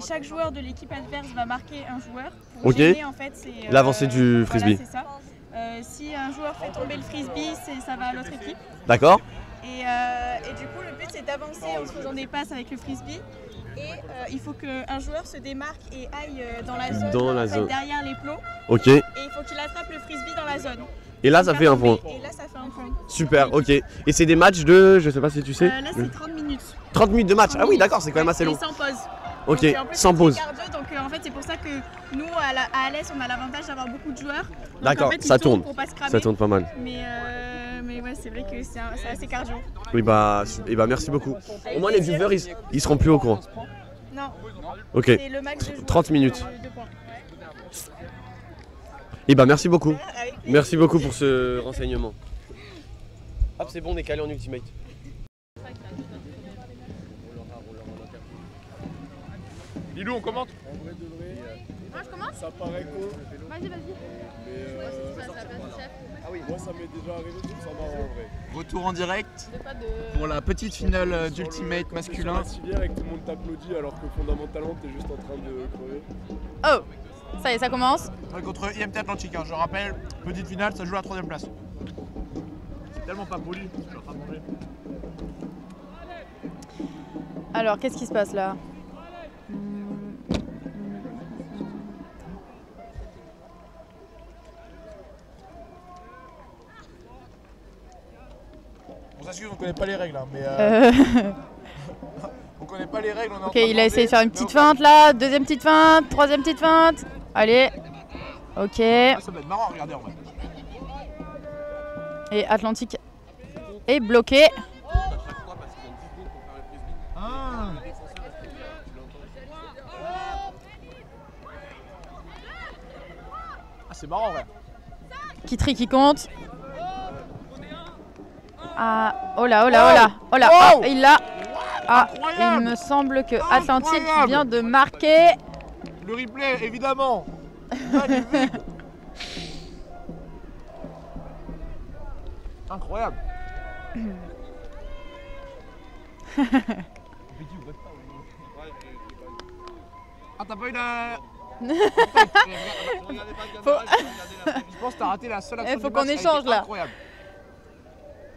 chaque joueur de l'équipe adverse va marquer un joueur pour gêner en fait l'avancée du frisbee. Voilà, c'est ça. Si un joueur fait tomber le frisbee, ça va à l'autre équipe. D'accord. Et du coup le but c'est d'avancer en se faisant des passes avec le frisbee. Et il faut qu'un joueur se démarque et aille dans la zone, derrière les plots. Ok. Et il faut qu'il attrape le frisbee dans la zone. Et là ça fait un point. Et là ça fait un point. Super, ok. Et c'est des matchs de, je sais pas si tu sais. Là c'est 30 minutes. 30 minutes de match. Ah oui d'accord, c'est quand même assez long. Et sans pause. Ok, donc, en plus, sans pause. Cardio, donc en fait c'est pour ça que nous à Alès on a l'avantage d'avoir beaucoup de joueurs. D'accord, en fait, ça tourne. Pour pas se cramer. Ça tourne pas mal. Mais ouais c'est vrai que c'est assez cardio. Oui bah merci beaucoup. Au moins les viewers ils seront plus au courant. Non. Ok. C'est le max de joueurs. 30 minutes. 2 points. Et bah merci beaucoup. Merci beaucoup pour ce renseignement. Hop c'est bon, on est calé en Ultimate. Lilou, on commente? En vrai de vrai, Moi je commence? ça paraît con. Vas-y. Mais moi ça m'est déjà arrivé, je trouve ça marrant en vrai. Retour en direct pour la petite finale d'Ultimate masculin. C'est civière et que tout le monde t'applaudit alors que fondamentalement t'es juste en train de crever. Oh, ça y est, ça commence. Ouais, contre IMT Atlantique, hein. Je rappelle, petite finale, ça joue à la 3ème place. C'est tellement pas poli, je suis en train de manger. Alors, qu'est-ce qui se passe là? On s'excuse, on connaît pas les règles, hein, mais on connaît pas les règles. On est ok, il a essayé de faire une petite feinte là, deuxième petite feinte, troisième petite feinte. Allez, ok. Ah, ça va être marrant à regarder en vrai. Et Atlantique est bloqué. Ah, c'est marrant en vrai. Qui compte. Ah, oh là, ah, il l'a. Ah, il me semble que Atlantique vient de marquer. Le replay, évidemment. Incroyable. Ah, t'as pas eu la... Je pense que t'as raté la seule action. Faut qu'on échange là. Incroyable.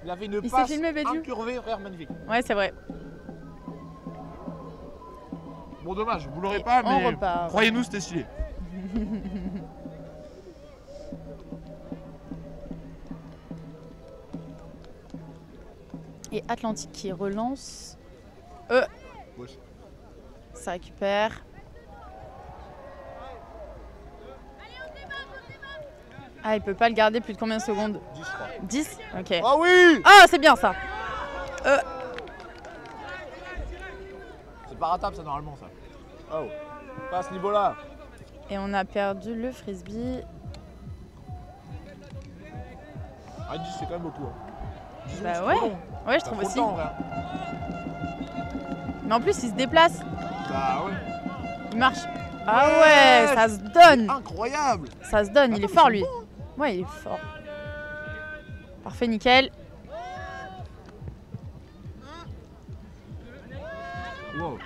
Il avait une Il passe s'est filmé, Bédiou. incurvée, frère, magnifique. Ouais, c'est vrai. Bon, dommage, vous l'aurez pas, mais croyez-nous, c'était stylé. Et Atlantique qui relance. Ça récupère. Ah, il peut pas le garder plus de combien de secondes? 10, je crois. 10? Ok. Ah oui! Ah, c'est bien ça. C'est pas ratable ça normalement ça. Oh, pas à ce niveau-là. Et on a perdu le frisbee. Ah, 10 c'est quand même beaucoup. Hein. 10 Bah ouais, ouais je trouve aussi. Temps, mais en plus il se déplace. Bah ouais. Il marche. Ah ouais, ça se donne. Incroyable. Ça se donne, il est fort lui. Ouais, il est fort. Parfait, nickel. Wow.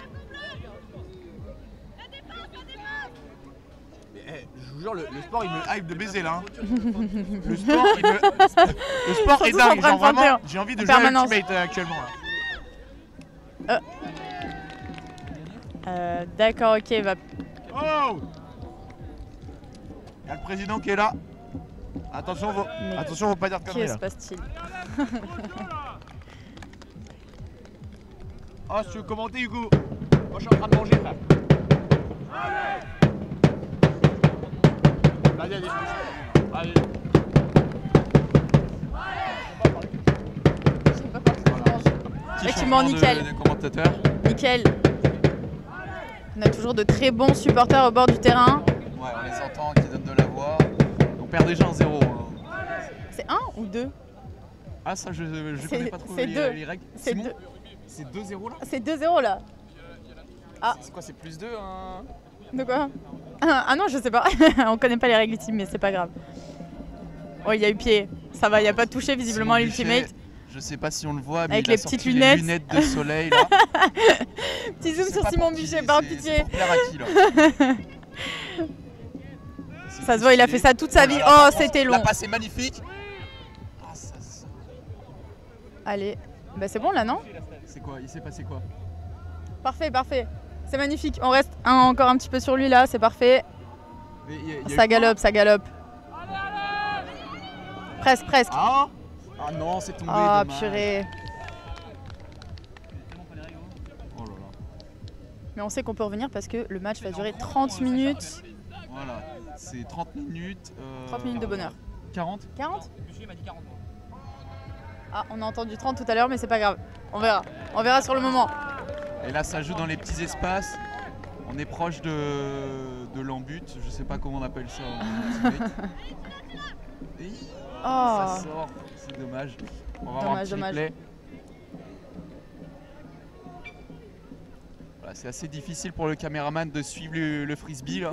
Mais, je vous jure, le sport il me hype de baiser là. Hein. Le sport, le sport est dingue. Genre vraiment, j'ai envie de jouer à Ultimate actuellement. Là. D'accord, ok, va. Oh! Il y a le président qui est là. Attention, faut pas dire de conneries là. Qu'est-ce qui se passe-t-il? Oh, si tu veux commenter, Hugo. Moi, je suis en train de manger, frère. Allez. Allez. Effectivement, nickel. Nickel. On a toujours de très bons supporters au bord du terrain. Ouais, on les entend, qui donnent de la voix. On perd déjà un 0. C'est 1 ou 2? Ah, ça, je connais pas trop les règles. C'est 2. C'est 2-0 là? C'est 2-0 là. Ah. C'est quoi, c'est plus 2 hein? De quoi? Ah non, je sais pas. On connaît pas les règles ultimes, mais c'est pas grave. Oh, il y a eu pied. Ça va, il n'y a pas de touché visiblement à l'ultimate. Je sais pas si on le voit, mais avec il a sorti les lunettes de soleil là. Petit zoom sur Simon Bichet, par pitié. Pour plaire à qui là? Ça se voit, il a fait ça toute sa vie. Oh, c'était long. La passe est magnifique. Ah, ça... Allez, bah c'est bon là, non? C'est quoi? Il s'est passé quoi? Parfait, parfait. C'est magnifique. On reste encore un petit peu sur lui là, c'est parfait. Ça galope, ça galope. Presque, presque. Ah, non, c'est tombé. Ah, dommage. purée. Oh là là. Mais on sait qu'on peut revenir parce que le match va durer 30 minutes. Voilà, c'est 30 minutes. 30 minutes de bonheur. 40? 40? Ah, on a entendu 30 tout à l'heure, mais c'est pas grave. On verra. On verra sur le moment. Et là, ça joue dans les petits espaces. On est proche de l'embut. Je sais pas comment on appelle ça en ultimate. Et ça sort. C'est dommage. On va avoir un petit replay. Voilà, c'est assez difficile pour le caméraman de suivre le frisbee là.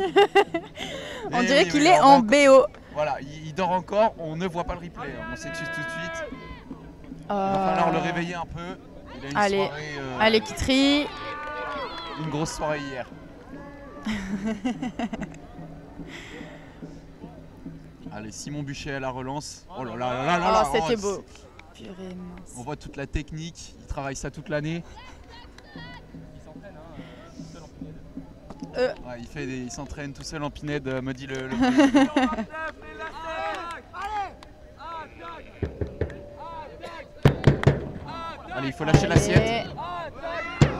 On dirait qu'il est en BO. Voilà, il dort encore, on ne voit pas le replay, on s'excuse tout de suite. Il va falloir le réveiller un peu. Il a une soirée, allez qui trie. Une grosse soirée hier. Allez, Simon Buchet à la relance. Oh là là là là là. Oh, c'était beau. Purée, mince. On voit toute la technique, il travaille ça toute l'année. Ouais, il s'entraîne tout seul en pinède, me dit le Allez, il faut lâcher l'assiette.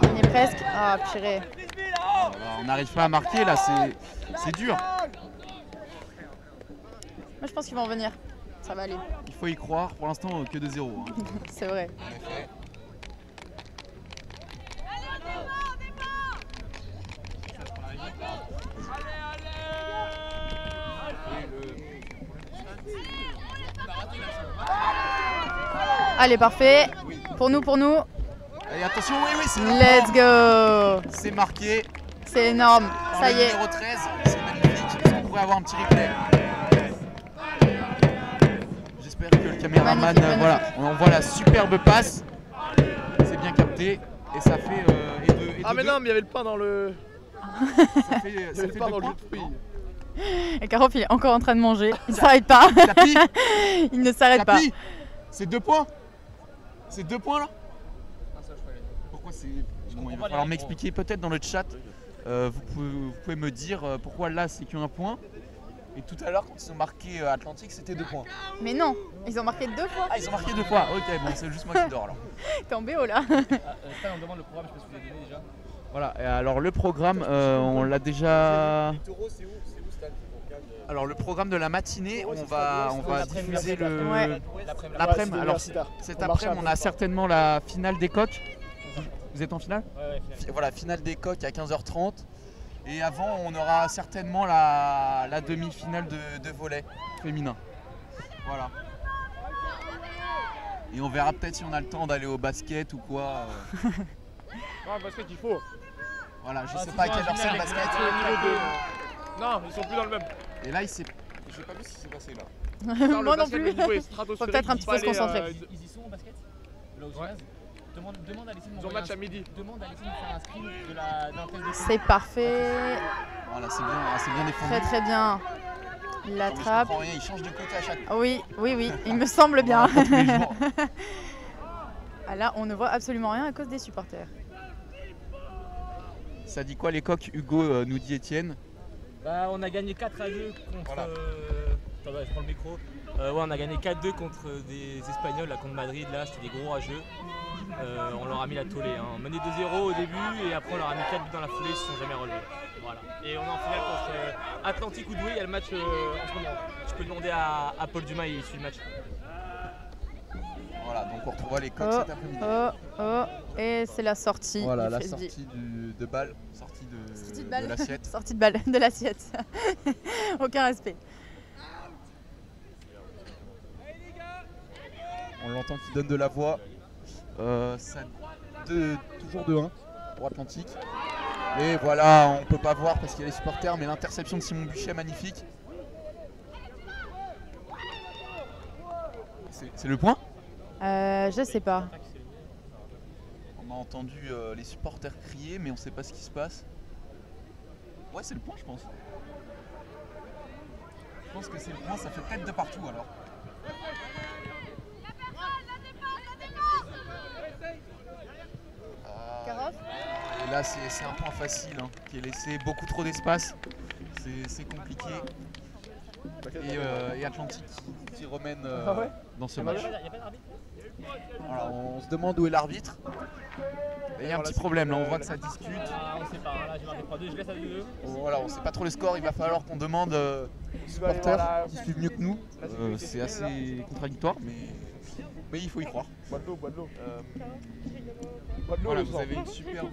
On y est presque. Ah, purée. On n'arrive pas à marquer là, c'est dur. Moi je pense qu'ils vont revenir, ça va aller. Il faut y croire, pour l'instant que de 0. Hein. C'est vrai. Allez, parfait. Pour nous. Allez, attention, oui, c'est let's go. C'est marqué. C'est énorme, ça y est. Numéro 13, c'est magnifique. On pourrait avoir un petit replay. J'espère que le caméraman, voilà, on voit la superbe passe. C'est bien capté et ça fait mais non, mais il y avait le pain dans le. Ça fait le pain dans le jus de fruits. Et Karoff il est encore en train de manger, il ne s'arrête pas. Il ne s'arrête pas. C'est 2 points. C'est 2 points là. Pourquoi c'est. Bon, il va falloir m'expliquer peut-être dans le chat. Vous pouvez me dire pourquoi là c'est qu'un point. Et tout à l'heure quand ils ont marqué Atlantique c'était 2 points. Mais non, ils ont marqué 2 fois. Ah, ils ont marqué 2 fois. Ok, bon, c'est juste moi qui dors alors. T'es en BO là. Stan, on demande le programme, je sais pas si vous l'avez donné déjà. Voilà, et alors le programme, on l'a déjà. Les taureaux, c'est où Stan? Alors le programme de la matinée, on va diffuser l'après-midi. Alors cet après-midi, on a certainement la finale des coqs. Vous êtes en finale? Ouais, voilà, finale des coqs à 15h30. Et avant, on aura certainement la demi-finale de volley féminin. Voilà. Et on verra peut-être si on a le temps d'aller au basket ou quoi. Non, le basket, il faut. Voilà, je sais pas à quelle heure c'est le basket. Non, ils sont plus dans le même. Et là, j'ai pas vu ce qui s'est passé là. Moi non plus. Faut peut-être un petit peu se concentrer. Ils y sont au basket? Là où demande à Alessine de m'envoyer match à midi. Demande à Alessine de faire un screen de la thèse de. C'est parfait. Voilà, c'est bien défendu. Très bien. Il l'attrape. Il change de côté à chaque fois. Oui, il me semble bien. Ah là, on ne voit absolument rien à cause des supporters. Ça dit quoi les coqs, Hugo, nous dit Étienne? Bah, on a gagné 4-2 contre. Voilà. Attends, je prends le micro. Ouais, on a gagné 4-2 contre des Espagnols, là, contre Madrid. Là, c'était des gros rageux. On leur a mis la tollée. Hein. On menait 2-0 au début et après on leur a mis 4 buts dans la foulée, ils se sont jamais relevés. Voilà. Et on est en finale contre Atlantique Oudoué. Il y a le match en ce moment. Je peux demander à Paul Dumas, il suit le match. Voilà, donc on retrouvera les coqs cet après-midi. Et c'est la sortie. Voilà, la sortie de balle, sortie de l'assiette. Sortie de balle, de l'assiette. Aucun respect. On l'entend qui donne de la voix. Toujours 2-1 pour Atlantique. Et voilà, on peut pas voir parce qu'il y a les supporters, mais l'interception de Simon Buchet magnifique. C'est le point? Je sais pas. On a entendu les supporters crier, mais on sait pas ce qui se passe. Ouais, c'est le point, je pense. Je pense que c'est le point, ça fait tête de partout alors. Et là, c'est un point facile hein, qui est laissé, beaucoup trop d'espace. C'est compliqué. Et Atlantique qui remène dans ce match. Alors, on se demande où est l'arbitre. Il y a un petit problème là, on voit que ça discute. On sait pas, là j'ai marqué 3-2, je laisse à 2-2. Voilà, on sait pas trop le score, il va falloir qu'on demande aux supporters qui suivent mieux que nous. C'est assez contradictoire, mais il faut y croire. Bois de l'eau. Voilà, vous avez une superbe